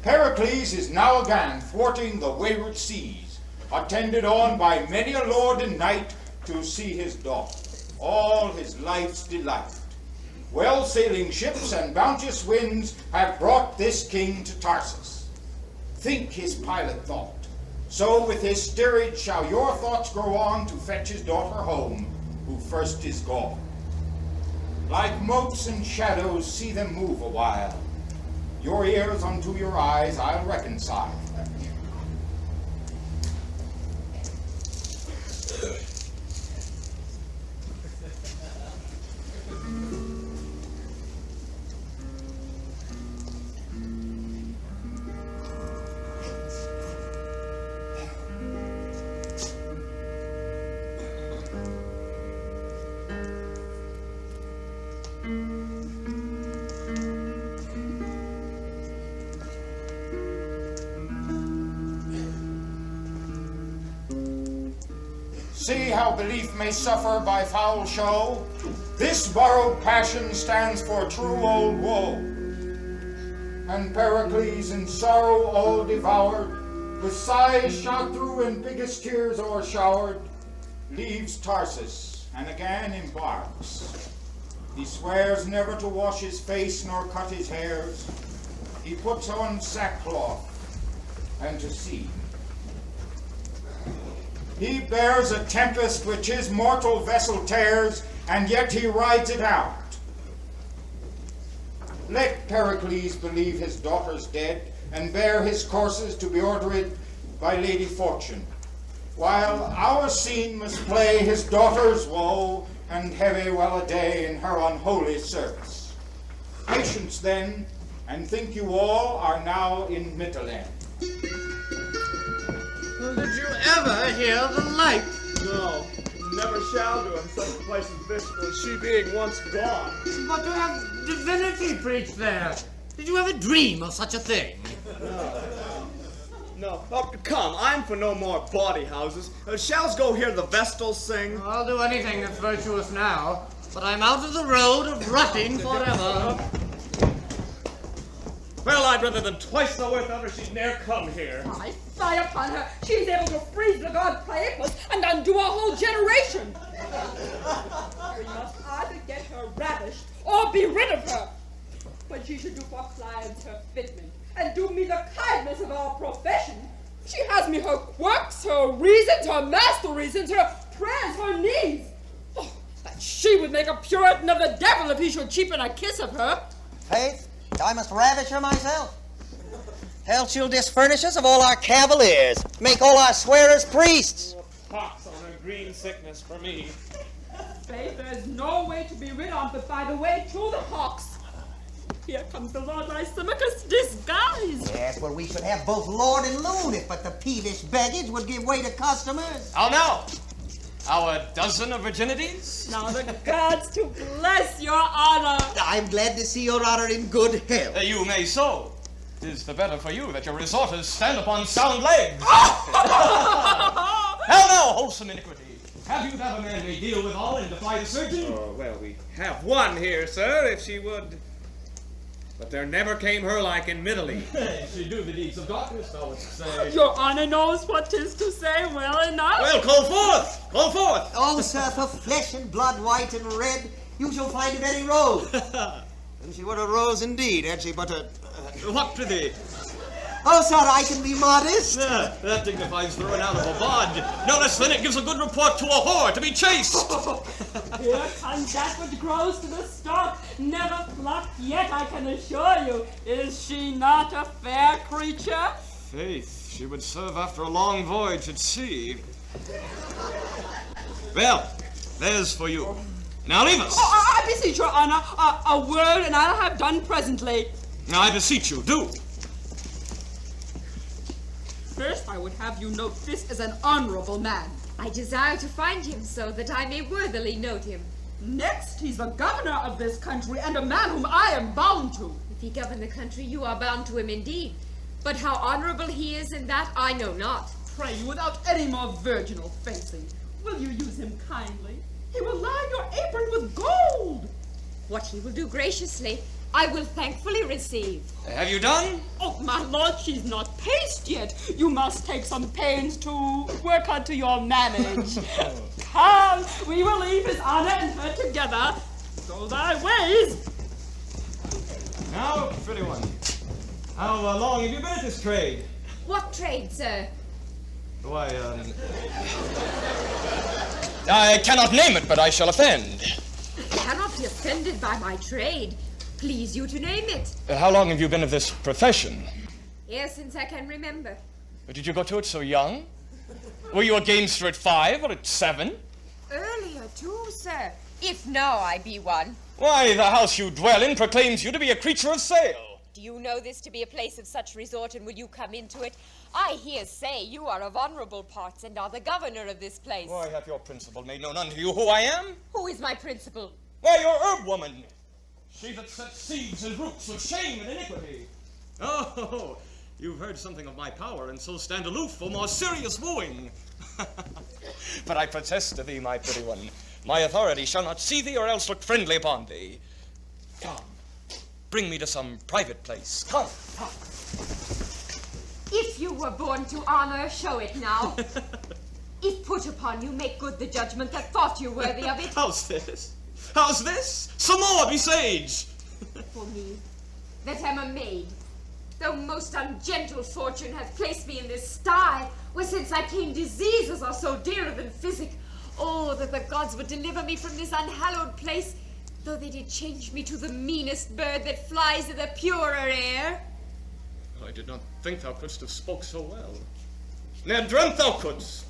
Pericles is now again thwarting the wayward seas, attended on by many a lord and knight to see his daughter, all his life's delight. Well-sailing ships and bounteous winds have brought this king to Tarsus. Think his pilot thought. So with his steerage shall your thoughts grow on to fetch his daughter home, who first is gone. Like motes and shadows, see them move a while. Your ears unto your eyes I'll reconcile. See how belief may suffer by foul show? This borrowed passion stands for true old woe. And Pericles in sorrow all devoured, with sighs shot through and biggest tears o'ershowered, leaves Tarsus and again embarks. He swears never to wash his face nor cut his hairs. He puts on sackcloth and to sea. He bears a tempest which his mortal vessel tears, and yet he rides it out. Let Pericles believe his daughter's dead, and bear his courses to be ordered by Lady Fortune, while our scene must play his daughter's woe, and heavy well a day in her unholy service. Patience then, and think you all are now in Mittelland. Did you ever hear the like? No, never shall do in such a place as this, for she being once gone. But to have divinity preached there, did you ever dream of such a thing? No. Oh, come, I'm for no more bawdy houses. Shall's go hear the Vestals sing. I'll do anything that's virtuous now, but I'm out of the road of rutting forever. Well, I'd rather than twice the worth of her she'd ne'er come here. I fie upon her. She's able to freeze the god Pericles and undo a whole generation. We must either get her ravished or be rid of her. When she should do for clients her fitment and do me the kindness of our profession, she has me her quirks, her reasons, her master reasons, her prayers, her needs. Oh, that she would make a Puritan of the devil if he should cheapen a kiss of her. Faith, I must ravish her myself. Else she'll disfurnish us of all our cavaliers, make all our swearers priests. Pox on her green sickness for me. Faith, there's no way to be rid of but by the way to the pox. Here comes the Lord Lysimachus disguised. Yes, well, we should have both lord and loon if but the peevish baggage would give way to customers. How now? Our dozen of virginities? Now the gods to bless your honor. I'm glad to see your honor in good health. You may so. 'Tis the better for you that your resorters stand upon sound legs. How now, wholesome iniquity? Have you that a man may deal with all and defy the surgeon? Oh, well, we have one here, sir, if she would. But there never came her like in Middley. She do the deeds of darkness, thou wouldst say. Your honor knows what 'tis to say well enough. Well, call forth! Call forth! Oh, sir, for flesh and blood, white and red, you shall find a very rose. And she were a rose indeed, had she but a... What prithee? Oh, sir, I can be modest. That dignifies the renown of a bard. No less than it gives a good report to a whore to be chased. Here comes that which grows to the stalk, never plucked yet, I can assure you. Is she not a fair creature? Faith, she would serve after a long voyage at sea. Well, there's for you. Now leave us. I beseech your honor, a word and I'll have done presently. Now I beseech you, do. First, I would have you note this as an honorable man. I desire to find him so that I may worthily note him. Next, he's the governor of this country and a man whom I am bound to. If he govern the country, you are bound to him indeed. But how honorable he is in that, I know not. Pray you, without any more virginal fencing, will you use him kindly? He will line your apron with gold. What he will do graciously, I will thankfully receive. Have you done? Oh, my lord, she's not paced yet. You must take some pains to work her to your manage. Come, we will leave his honor and her together. Go thy ways. Now, pretty one, how long have you been at this trade? What trade, sir? Why, I cannot name it, but I shall offend. I cannot be offended by my trade. Please you to name it. How long have you been of this profession? Yes, since I can remember. Did you go to it so young? Were you a gamester at 5 or at 7? Earlier too, sir. If now I be one. Why, the house you dwell in proclaims you to be a creature of sale. Do you know this to be a place of such resort, and would you come into it? I hear say you are of honorable parts and are the governor of this place. Why, hath your principal made known unto you who I am? Who is my principal? Why, your herb woman. She that sets seeds and roots of shame and iniquity. Oh, you've heard something of my power, and so stand aloof for more serious wooing. But I protest to thee, my pretty one, my authority shall not see thee or else look friendly upon thee. Come, bring me to some private place. Come. If you were born to honor, show it now. If put upon you, make good the judgment that thought you worthy of it. How's this? How's this? Some more, be sage. For me, that am a maid, though most ungentle fortune hath placed me in this sty, where since I came diseases are so dearer than physic. Oh, that the gods would deliver me from this unhallowed place, though they did change me to the meanest bird that flies in the purer air. I did not think thou couldst have spoke so well. Ne'er dreamt thou couldst.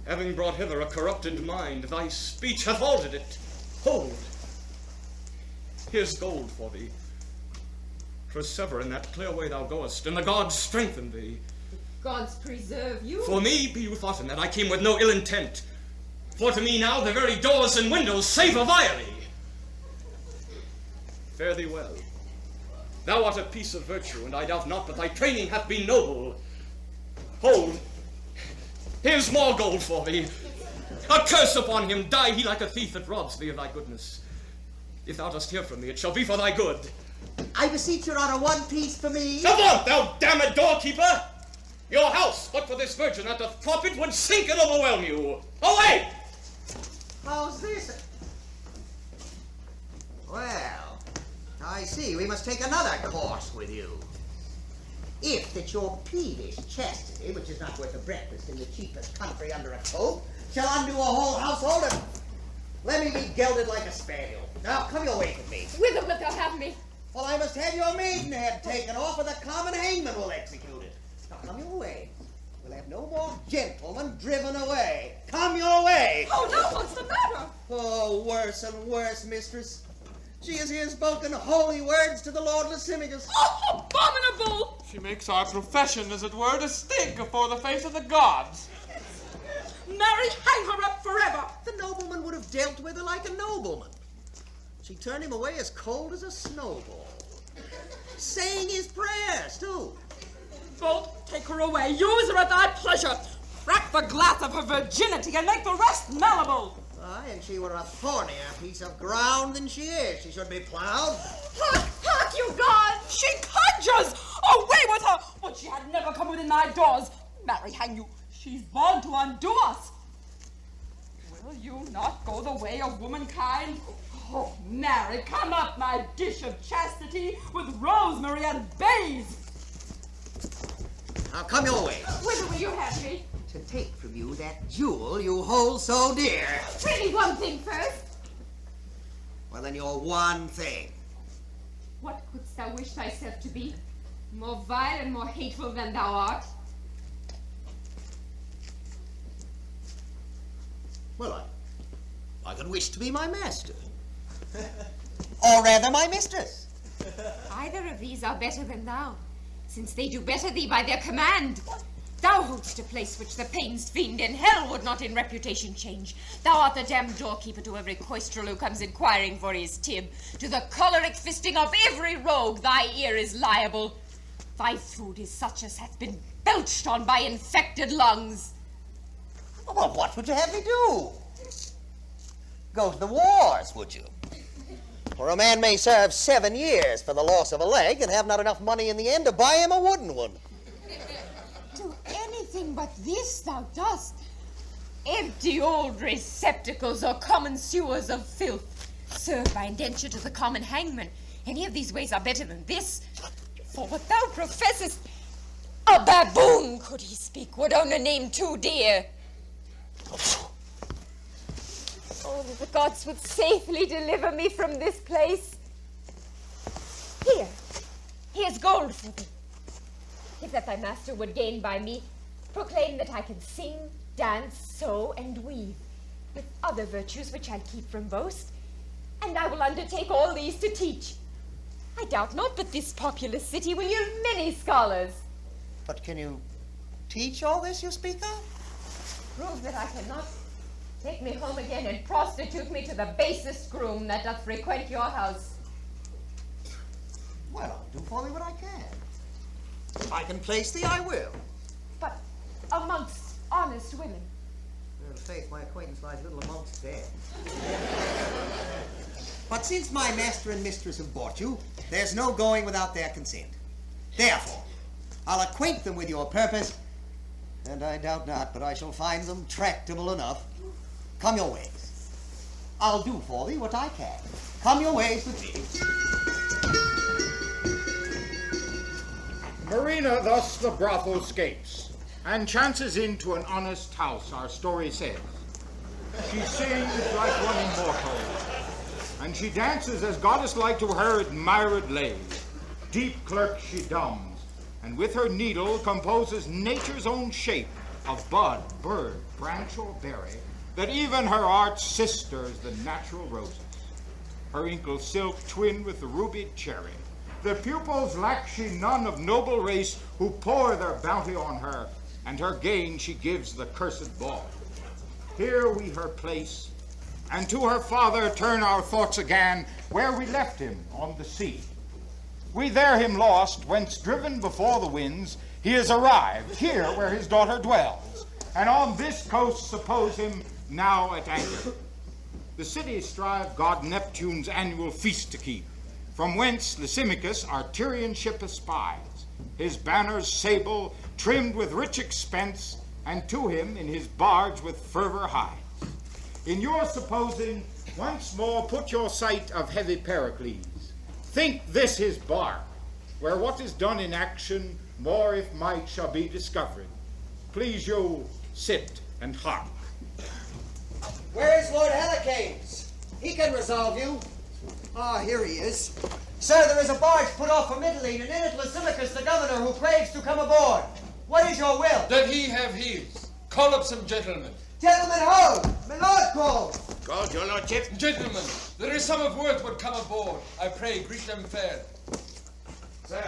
Having brought hither a corrupted mind, thy speech hath altered it. Hold. Here's gold for thee. Persever in that clear way thou goest, and the gods strengthen thee. Gods preserve you. For me, be you thought in that I came with no ill intent. For to me now the very doors and windows savour vilely. Fare thee well. Thou art a piece of virtue, and I doubt not but thy training hath been noble. Hold. Here's more gold for thee. A curse upon him, die he like a thief that robs thee of thy goodness. If thou dost hear from me, it shall be for thy good. I beseech your honor, one piece for me. Avaunt, thou damned doorkeeper! Your house, but for this virgin that doth prop it, would sink and overwhelm you. Away! How's this? Well, I see we must take another course with you. If that your peevish chastity, which is not worth a breakfast in the cheapest country under a coat, shall undo a whole household, and let me be gelded like a spaniel. Now come your way with me. Whither wilt thou have me? Well, I must have your maidenhead taken off, and the common hangman will execute it. Now come your way. We'll have no more gentlemen driven away. Come your way. Oh, no, what's the matter? Oh, worse and worse, mistress. She has here spoken holy words to the Lord Lysimachus. Oh, abominable! She makes our profession, as it were, to stink before the face of the gods. Marry, hang her up forever! The nobleman would have dealt with her like a nobleman. She turned him away as cold as a snowball. Saying his prayers, too. Bolt, take her away. Use her at thy pleasure. Crack the glass of her virginity and make the rest malleable. Aye, and she were a thornier piece of ground than she is. She should be plowed. Hark, you God! She conjures! Away with her! Would she had never come within thy doors. Marry, hang you, she's born to undo us. Will you not go the way of womankind? Oh, Mary, come up, my dish of chastity, with rosemary and bays. Now come your way. Whither will you have me? To take from you that jewel you hold so dear. Tell me one thing first. Well, then your one thing. What couldst thou wish thyself to be? More vile and more hateful than thou art? Well, I could wish to be my master. Or rather my mistress. Either of these are better than thou, since they do better thee by their command. Thou holdst a place which the pain's fiend in hell would not in reputation change. Thou art the damned doorkeeper to every coistrel who comes inquiring for his tib. To the choleric fisting of every rogue thy ear is liable. Thy food is such as hath been belched on by infected lungs. Well, what would you have me do? Go to the wars, would you? For a man may serve 7 years for the loss of a leg and have not enough money in the end to buy him a wooden one. Do anything but this thou dost. Empty old receptacles or common sewers of filth. Serve by indenture to the common hangman. Any of these ways are better than this. For what thou professest, a baboon, could he speak, would own a name too dear. Oh, that the gods would safely deliver me from this place. Here's gold for thee. If that thy master would gain by me, proclaim that I can sing, dance, sew, and weave, with other virtues which I keep from boast, and I will undertake all these to teach. I doubt not but this populous city will yield many scholars. But can you teach all this you speak of? Prove that I cannot. Take me home again and prostitute me to the basest groom that doth frequent your house. Well, I'll do for thee what I can. If I can place thee, I will. But amongst honest women. In faith, my acquaintance lies little amongst them. But since my master and mistress have bought you, there's no going without their consent. Therefore, I'll acquaint them with your purpose, and I doubt not, but I shall find them tractable enough. Come your ways. I'll do for thee what I can. Come your ways with me. Marina thus the brothel scapes, and chances into an honest house, our story says. She sings like one immortal, and she dances as goddess-like to her admired lay. Deep clerk she dumbs, and with her needle composes nature's own shape of bud, bird, branch, or berry, that even her art's sisters, the natural roses. Her inkle silk twinned with the rubied cherry. The pupils lack she none of noble race who pour their bounty on her, and her gain she gives the cursed ball. Here we her place, and to her father turn our thoughts again, where we left him on the sea. We there him lost, whence driven before the winds, he is arrived here where his daughter dwells, and on this coast suppose him now at anchor. The cities strive god Neptune's annual feast to keep, from whence Lysimachus our Tyrian ship espies, his banners sable, trimmed with rich expense, and to him in his barge with fervor hies. In your supposing, once more put your sight of heavy Pericles. Think this his bark, where what is done in action, more if might shall be discovered. Please you, sit and hark. Where's Lord Helicanes? He can resolve you. Ah, here he is. Sir, there is a barge put off from Italy, and in it Lysimachus, the governor, who craves to come aboard. What is your will? That he have his. Call up some gentlemen. Gentlemen, hold! My lord calls. Called, your lordship? Gentlemen, there is some of worth would come aboard. I pray, greet them fair. Sir,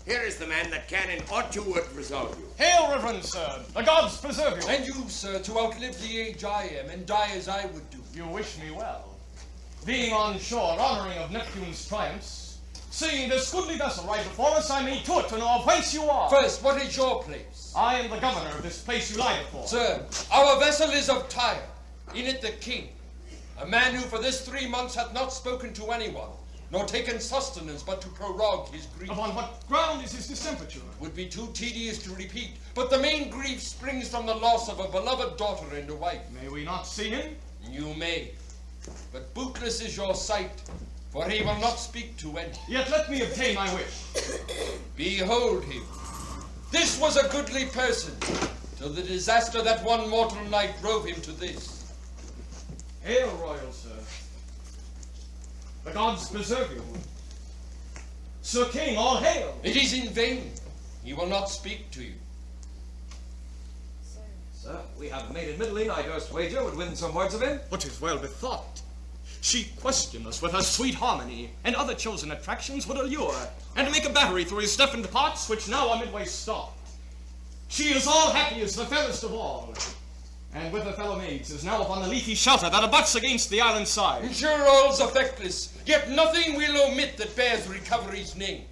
here is the man that can in aught you would resolve you. Hail, reverend sir! The gods preserve you! And you, sir, to outlive the age I am, and die as I would do. You wish me well. Being on shore, honoring of Neptune's triumphs, seeing this goodly vessel right before us, I may to it to know of whence you are. First, what is your place? I am the governor of this place you lie before. Sir, our vessel is of Tyre, in it the king, a man who for this 3 months hath not spoken to anyone, nor taken sustenance but to prorogue his grief. Upon what ground is his distemperature? Would be too tedious to repeat, but the main grief springs from the loss of a beloved daughter and a wife. May we not see him? You may, but bootless is your sight, for he will not speak to any. Yet let me obtain my wish. Behold him. This was a goodly person, till the disaster that one mortal night drove him to this. Hail, royal sir. The gods preserve you. Sir King, all hail! It is in vain. He will not speak to you. Sir, we have a maid in Middling, I durst wager, would win some words of him. But 'tis well bethought. She questioned us with her sweet harmony, and other chosen attractions would allure, and make a battery through his stiffened parts, which now are midway stopped. She is all happiest, the fairest of all, and with her fellow maids is now upon the leafy shelter that abuts against the island's side. Sure, all's effectless, yet nothing we'll omit that bears recovery's name.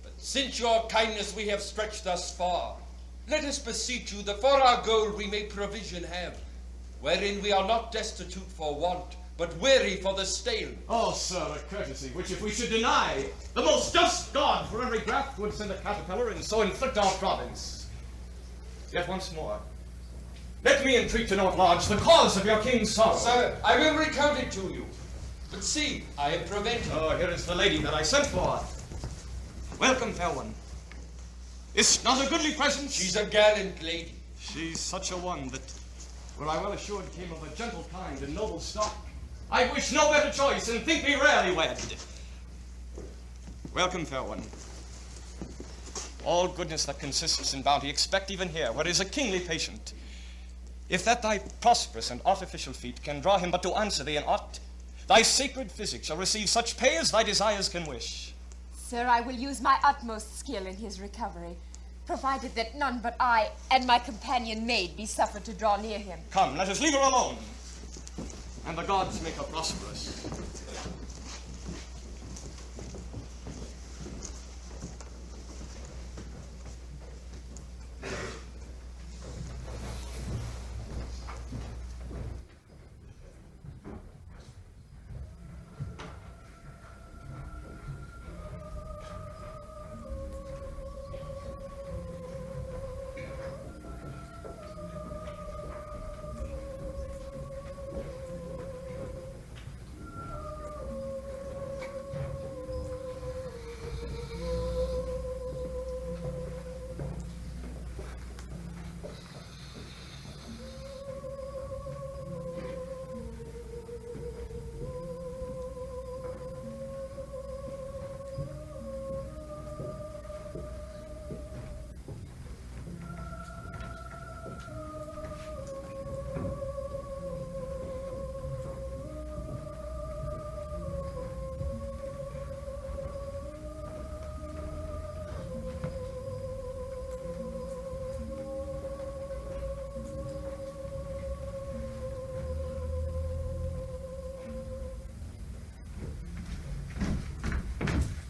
But since your kindness we have stretched thus far, let us beseech you that for our goal we may provision have, wherein we are not destitute for want, but weary for the stale. Oh, sir, a courtesy which if we should deny, the most just God for every graft would send a caterpillar and so inflict our province. Yet once more, let me entreat to know at large the cause of your king's sorrow. Sir, I will recount it to you. But see, I have prevented. Oh, here is the lady that I sent for. Welcome, fair one. Is not a goodly presence? She's a gallant lady. She's such a one that, were I well assured came of a gentle kind and noble stock, I wish no better choice and think me rarely wed. Welcome, fair one. All goodness that consists in bounty expect even here, where is a kingly patient. If that thy prosperous and artificial feet can draw him but to answer thee in aught, thy sacred physic shall receive such pay as thy desires can wish. Sir, I will use my utmost skill in his recovery, provided that none but I and my companion maid be suffered to draw near him. Come, let us leave her alone, and the gods make her prosperous.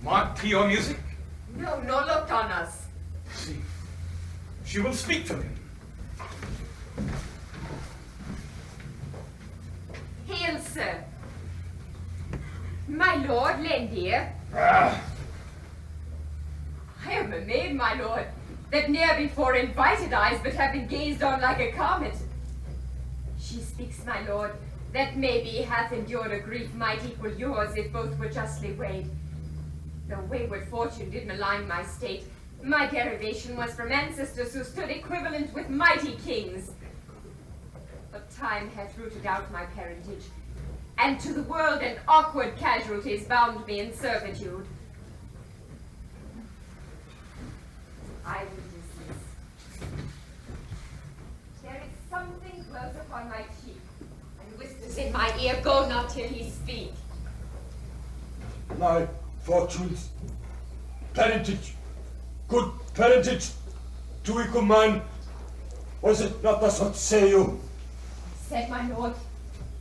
Mark to your music? No, no look on us. See, she will speak to him. Hail, sir. My lord, Lendear. Ah. I am a maid, my lord, that ne'er before invited eyes but have been gazed on like a comet. She speaks, my lord, that maybe hath endured a grief might equal yours if both were justly weighed. Though wayward fortune did malign my state, my derivation was from ancestors who stood equivalent with mighty kings. But time hath rooted out my parentage, and to the world and awkward casualties bound me in servitude. I will desist. There is something close upon my cheek, and whispers in my ear, go not till he speak. My fortunes, parentage, good parentage, to equal mine, was it not thus what say you? Said my lord,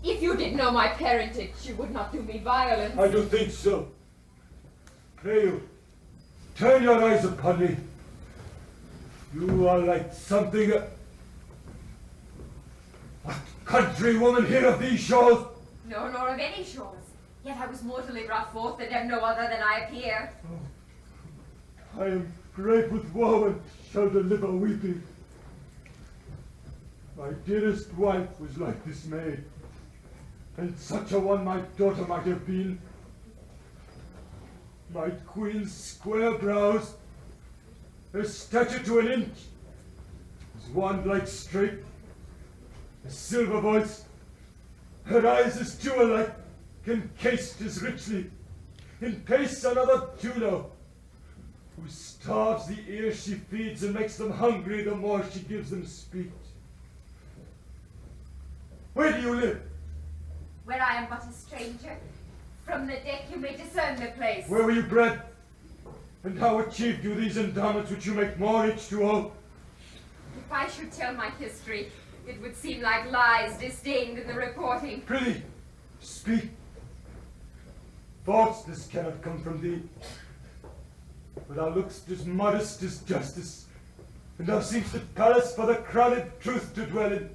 if you did know my parentage, you would not do me violence. I do think so. Pray you, turn your eyes upon me. You are like something. What countrywoman here of these shores? No, nor of any shores. Yet I was mortally brought forth that am no other than I appear. Oh, I am great with woe and shall deliver weeping. My dearest wife was like this maid, and such a one my daughter might have been. My queen's square brows, her stature to an inch, his wand like straight, a silver voice, her eyes as jewel-like, encased as richly, in pace another Juno, who starves the ears she feeds and makes them hungry the more she gives them speech. Where do you live? Where I am but a stranger. From the deck you may discern the place. Where were you bred? And how achieved you these endowments which you make more rich to all? If I should tell my history, it would seem like lies disdained in the reporting. Prithee, speak. Falseness cannot come from thee. For thou look'st as modest as justice, and thou seem'st at palace for the crowned truth to dwell in.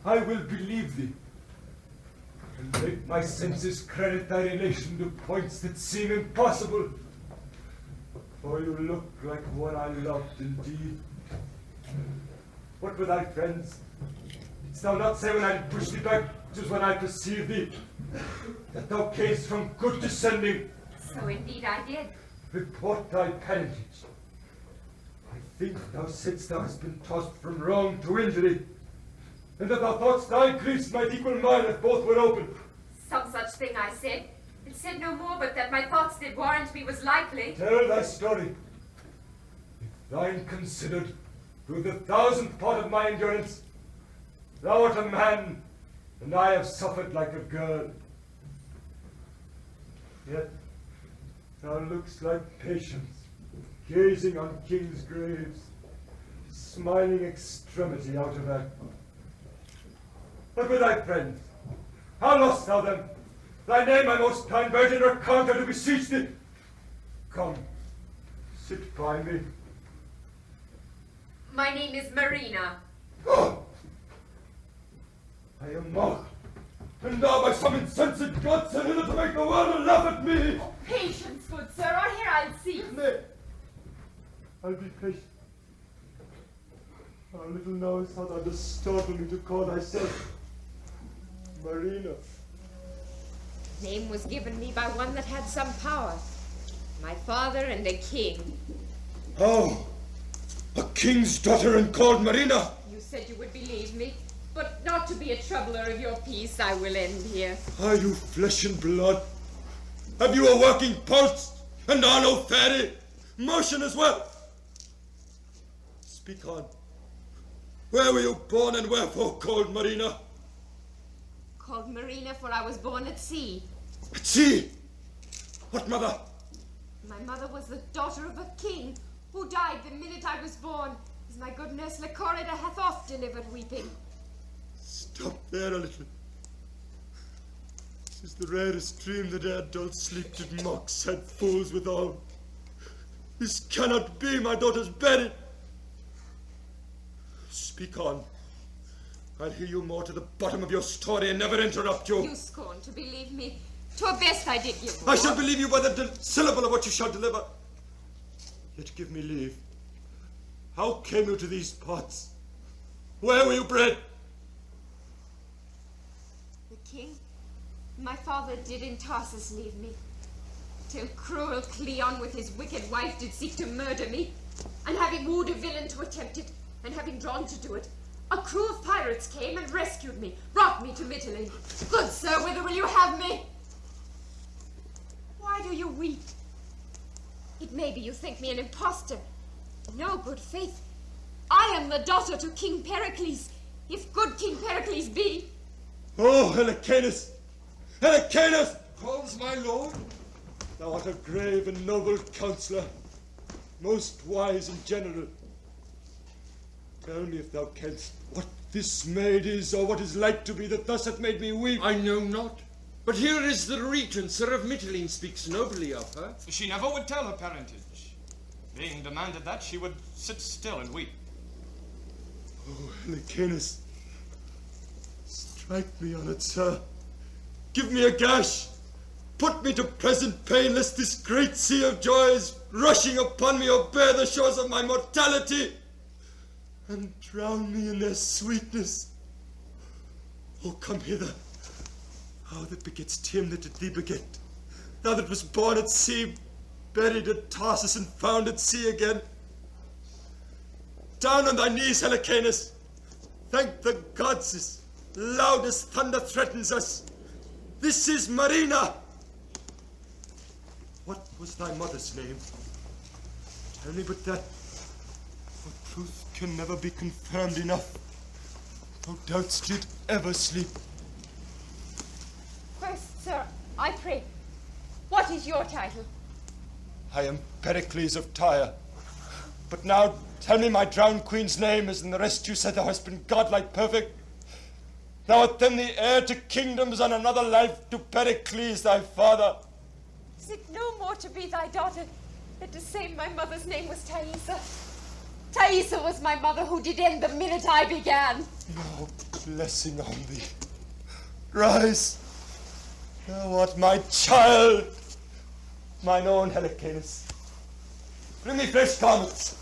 I will believe thee, and make my senses credit thy relation to points that seem impossible. For you look like one I loved indeed. What were thy friends? Didst thou not say when I pushed thee back, 'twas when I perceived thee, that thou camest from good descending? So indeed I did. Report thy parentage. I think thou saidst thou hast been tossed from wrong to injury, and that thou thought'st thy griefs might equal mine if both were open. Some such thing I said, and said no more but that my thoughts did warrant me was likely. Tell thy story. If thine considered, through the 1000th part of my endurance, thou art a man, and I have suffered like a girl. Yet thou look'st like patience, gazing on kings' graves, smiling extremity out of act. What were thy friends? How lost thou them? Thy name, my most kind virgin, recount her to beseech thee. Come, sit by me. My name is Marina. Oh! I am mocked, and thou by some insensate god sent hither to make the world laugh at me. Oh, patience, good sir, or here I'll cease. Nay, I'll be patient. How little knowest how thou dost startle me to call thyself Marina. Name was given me by one that had some power. My father and a king. How? A king's daughter and called Marina? You said you would believe me, but not to be a troubler of your peace, I will end here. Are you flesh and blood? Have you a working pulse, and are no fairy? Motion as well? Speak on. Where were you born, and wherefore called Marina? Called Marina, for I was born at sea. At sea? What mother? My mother was the daughter of a king, who died the minute I was born, as my good nurse Lecorida hath oft delivered weeping. Stop there a little. This is the rarest dream that ere dull sleep did mock sad fools withal. This cannot be, my daughter's buried. Speak on. I'll hear you more to the bottom of your story and never interrupt you. You scorn to believe me. To a best I did give I shall believe you by the syllable of what you shall deliver. Yet give me leave. How came you to these parts? Where were you bred? The king, my father, did in Tarsus leave me, till cruel Cleon with his wicked wife did seek to murder me, and having wooed a villain to attempt it, and having drawn to do it, a crew of pirates came and rescued me, brought me to Mitylene. Good sir, whither will you have me? Why do you weep? It may be you think me an impostor. No, good faith. I am the daughter to King Pericles, if good King Pericles be. Oh, Helicanus! Helicanus! Calls my lord? Thou art a grave and noble counsellor, most wise and general. Tell me, if thou canst, what this maid is, or what is like to be, that thus hath made me weep. I know not. But here is the regent, Sir of Mitylene, speaks nobly of her. She never would tell her parentage. Being demanded that, she would sit still and weep. Oh, Helicanus, strike me on it, sir. Give me a gash. Put me to present pain, lest this great sea of joys rushing upon me o'erbear the shores of my mortality, and drown me in their sweetness. Oh, come hither, thou that begettest him that did thee beget, thou that was born at sea, buried at Tarsus and found at sea again. Down on thy knees, Helicanus. Thank the gods, as loud as thunder threatens us. This is Marina. What was thy mother's name? Tell me but that, for truth can never be confirmed enough. Thou doubt'st it ever sleep. First, sir, I pray, what is your title? I am Pericles of Tyre. But now tell me my drowned queen's name, as in the rest you said thou hast been godlike perfect. Thou art then the heir to kingdoms and another life to Pericles thy father. Is it no more to be thy daughter than to say my mother's name was Thaisa? Thaisa was my mother who did end the minute I began. No blessing on thee. Rise. Thou art my child, mine own Helicanus. Bring me fresh garments.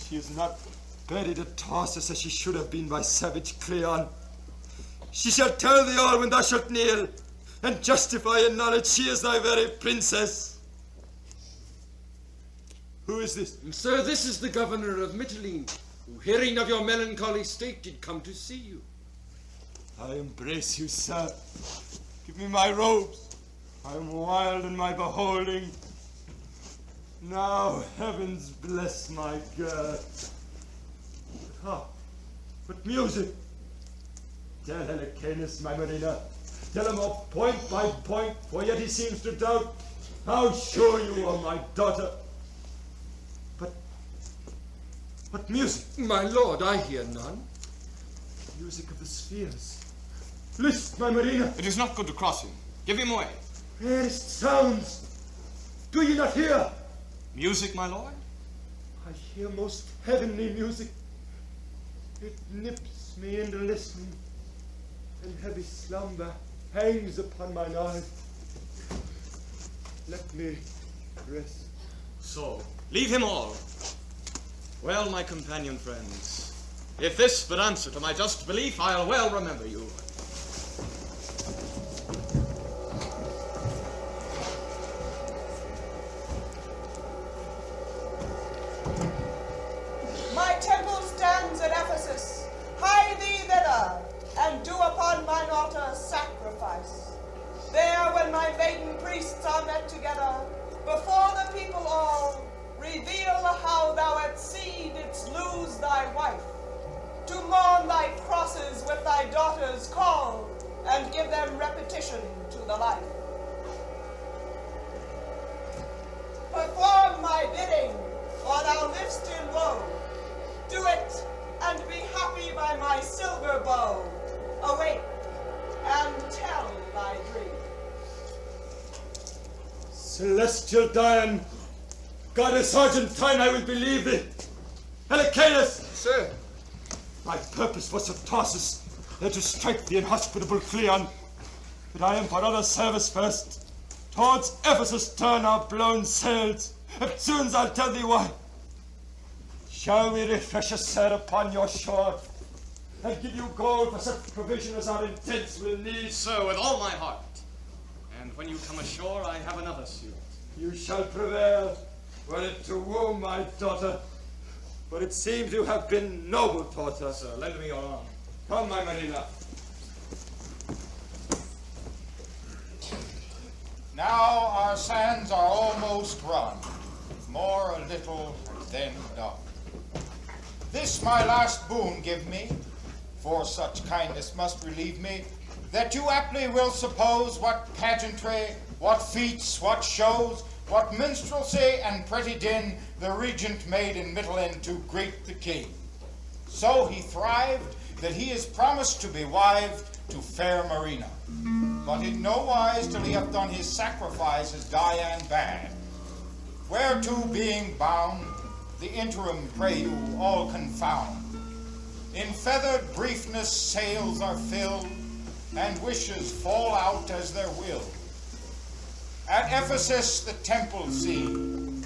She is not buried at Tarsus as she should have been by savage Cleon. She shall tell thee all when thou shalt kneel, and justify in knowledge she is thy very princess. Who is this? Sir, this is the governor of Mytilene, who, hearing of your melancholy state, did come to see you. I embrace you, sir. Give me my robes. I am wild in my beholding. Now heavens bless my girl. But hark, but music. Tell Helicanus, my Marina. Tell him of point by point, for yet he seems to doubt how sure you are my daughter. But music. My lord, I hear none. Music of the spheres. List, my Marina. It is not good to cross him. Give him way. Rarest sounds. Do ye not hear? Music, my lord? I hear most heavenly music. It nips me into listening, and heavy slumber hangs upon mine eyes. Let me rest. So, leave him all. Well, my companion friends, if this but answer to my just belief, I'll well remember you. My temple stands at Ephesus. Hie thee thither, and do upon mine altar sacrifice. There, when my maiden priests are met together, before the people all, reveal how thou at sea didst lose thy wife, to mourn thy crosses with thy daughters call, and give them repetition to the life. Perform my bidding, or thou livest in woe. Do it, and be happy by my silver bow. Awake, and tell thy dream. Celestial Dian, Goddess Argentine, I will believe thee. Helicanus! Sir. My purpose was of Tarsus, there to strike the inhospitable Cleon. But I am for other service first. Towards Ephesus turn our blown sails. Soon I'll tell thee why. Shall we refresh us, sir, upon your shore, and give you gold for such provision as our intents will need? Sir, with all my heart. And when you come ashore, I have another suit. You shall prevail, were it to woo my daughter. But it seems you have been noble taught her. Sir, lend me your arm. Come, my Marina. Now our sands are almost run, more a little than done. This my last boon give me, for such kindness must relieve me, that you aptly will suppose what pageantry, what feats, what shows, what minstrelsy and pretty din the regent made in Mytilene to greet the king. So he thrived that he is promised to be wived to fair Marina, but in no wise till he hath done his sacrifice as Dian bade. Whereto being bound, the interim pray you all confound. In feathered briefness sails are filled, and wishes fall out as their will. At Ephesus the temple seen,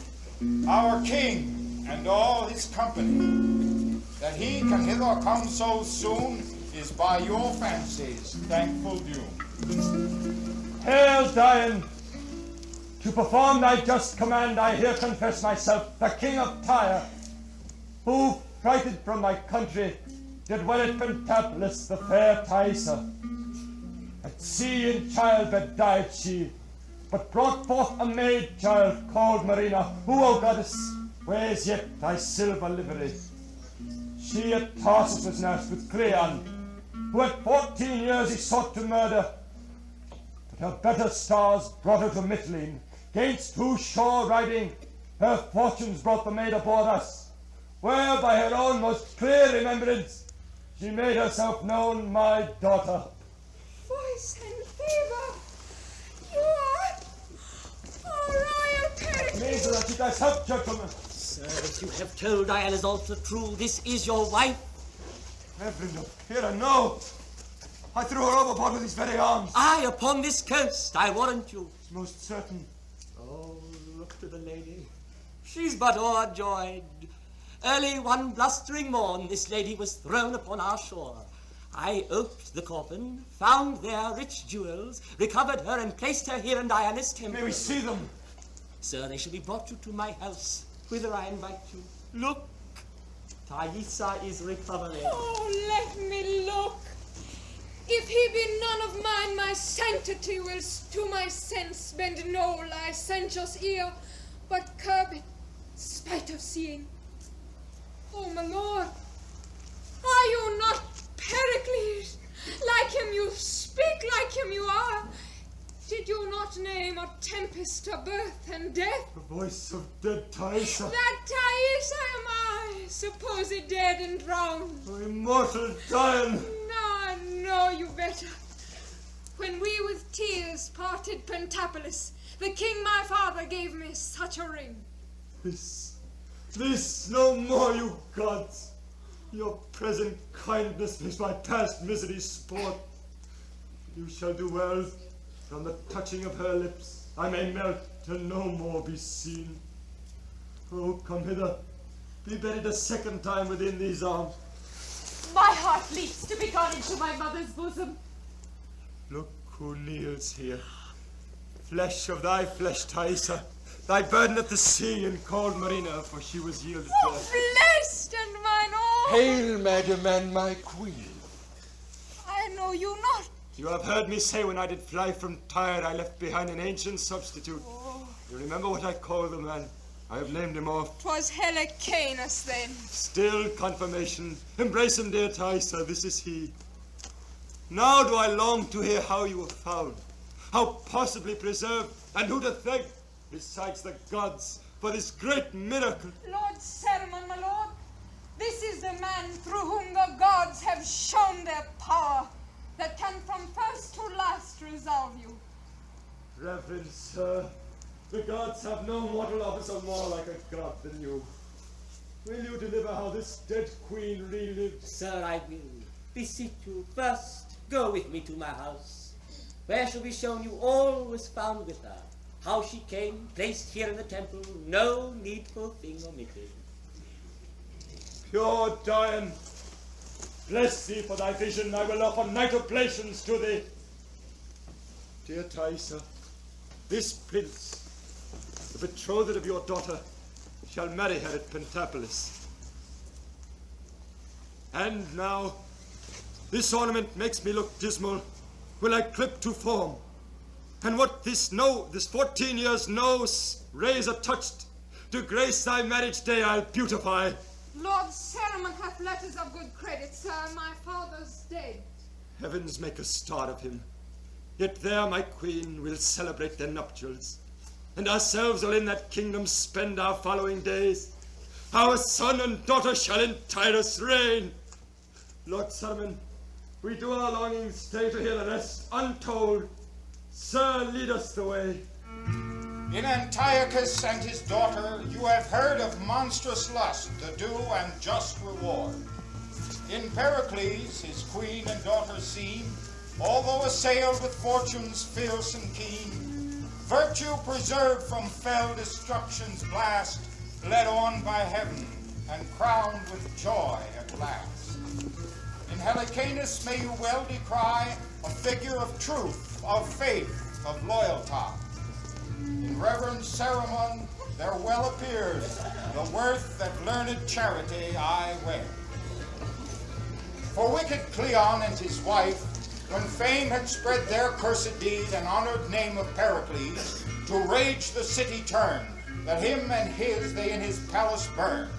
our king and all his company, that he can hither come so soon is by your fancies thankful due. Hail, Dian! To perform thy just command, I here confess myself the king of Tyre, who, frighted from my country, did wed at Pentapolis the fair Thaisa. At sea in childbed died she, but brought forth a maid child called Marina, who, O goddess, wears yet thy silver livery. She at Tarsus was nursed with Cleon, who at 14 years he sought to murder. But her better stars brought her to Mitylene, gainst whose shore riding, her fortunes brought the maid aboard us, where by her own most clear remembrance she made herself known my daughter. Voice and favor, you are royal Pericles. Neither that you guys help, gentlemen. Sir, if you have told Diana's altar true, this is your wife. Reverend, here and no. I threw her overboard with these very arms. Aye, upon this coast, I warrant you. Most certain. Oh, look to the lady. She's but o'erjoyed. Early one blustering morn, this lady was thrown upon our shore. I oped the coffin, found there rich jewels, recovered her and placed her here in Diana's temple. May we see them? Sir, they shall be brought you to my house, whither I invite you. Look, Thaisa is recovering. Oh, let me look. If he be none of mine, my sanctity will to my sense bend no licentious ear, but curb it, spite of seeing. Oh, my lord, are you not Pericles? Like him you speak, like him you are. Did you not name a tempest to birth and death? The voice of dead Thaisa. That Thaisa am I, supposed dead and drowned. O immortal Dian. Now I know you better. When we with tears parted Pentapolis, the king my father gave me such a ring. This no more, you gods. Your present kindness makes my past misery sport. You shall do well. From the touching of her lips, I may melt and no more be seen. Oh, come hither. Be buried a second time within these arms. My heart leaps to be gone into my mother's bosom. Look who kneels here. Flesh of thy flesh, Thaisa. Thy burden at the sea and called Marina, for she was yielded Oh, blessed and mine all. Hail, madam and my queen. I know you not. You have heard me say when I did fly from Tyre, I left behind an ancient substitute. Oh. You remember what I called the man? I have named him off. 'Twas Helicanus then. Still confirmation. Embrace him, dear Thaisa, this is he. Now do I long to hear how you were found, how possibly preserved, and who to thank, besides the gods, for this great miracle. Lord Sermon, my lord, this is the man through whom the gods have shown their power, that can from first to last resolve you. Reverend sir, the gods have no mortal officer more like a god than you. Will you deliver how this dead queen relived? Sir, I will. Beseech you, first go with me to my house, where shall be shown you all was found with her, how she came, placed here in the temple, no needful thing omitted. Pure Dian, bless thee for thy vision. I will offer night oblations to thee. Dear Thaisa, this prince, the betrothed of your daughter, shall marry her at Pentapolis. And now, this ornament makes me look dismal. Will I clip to form? And what this 14 years nose razor touched, to grace thy marriage day I'll beautify. Lord Sermon hath letters of good credit, sir, my father's dead. Heavens make a star of him. Yet there, my queen, we'll celebrate their nuptials, and ourselves will in that kingdom spend our following days. Our son and daughter shall in Tyrus reign. Lord Sermon, we do our longing stay to hear the rest untold. Sir, lead us the way. In Antiochus and his daughter, you have heard of monstrous lust, the due and just reward. In Pericles, his queen and daughter seen, although assailed with fortunes fierce and keen, virtue preserved from fell destruction's blast, led on by heaven and crowned with joy at last. In Helicanus may you well descry a figure of truth, of faith, of loyalty. In in reverend ceremony, there well appears the worth that learned charity I wear. For wicked Cleon and his wife, when fame had spread their cursed deed and honored name of Pericles, to rage the city turned, that him and his they in his palace burned.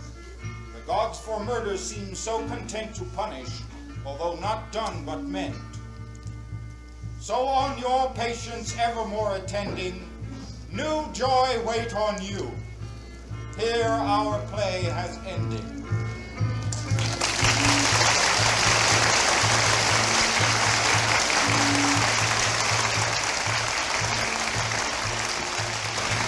The gods for murder seem so content to punish, although not done but meant. So on your patience evermore attending, new joy wait on you. Here our play has ended.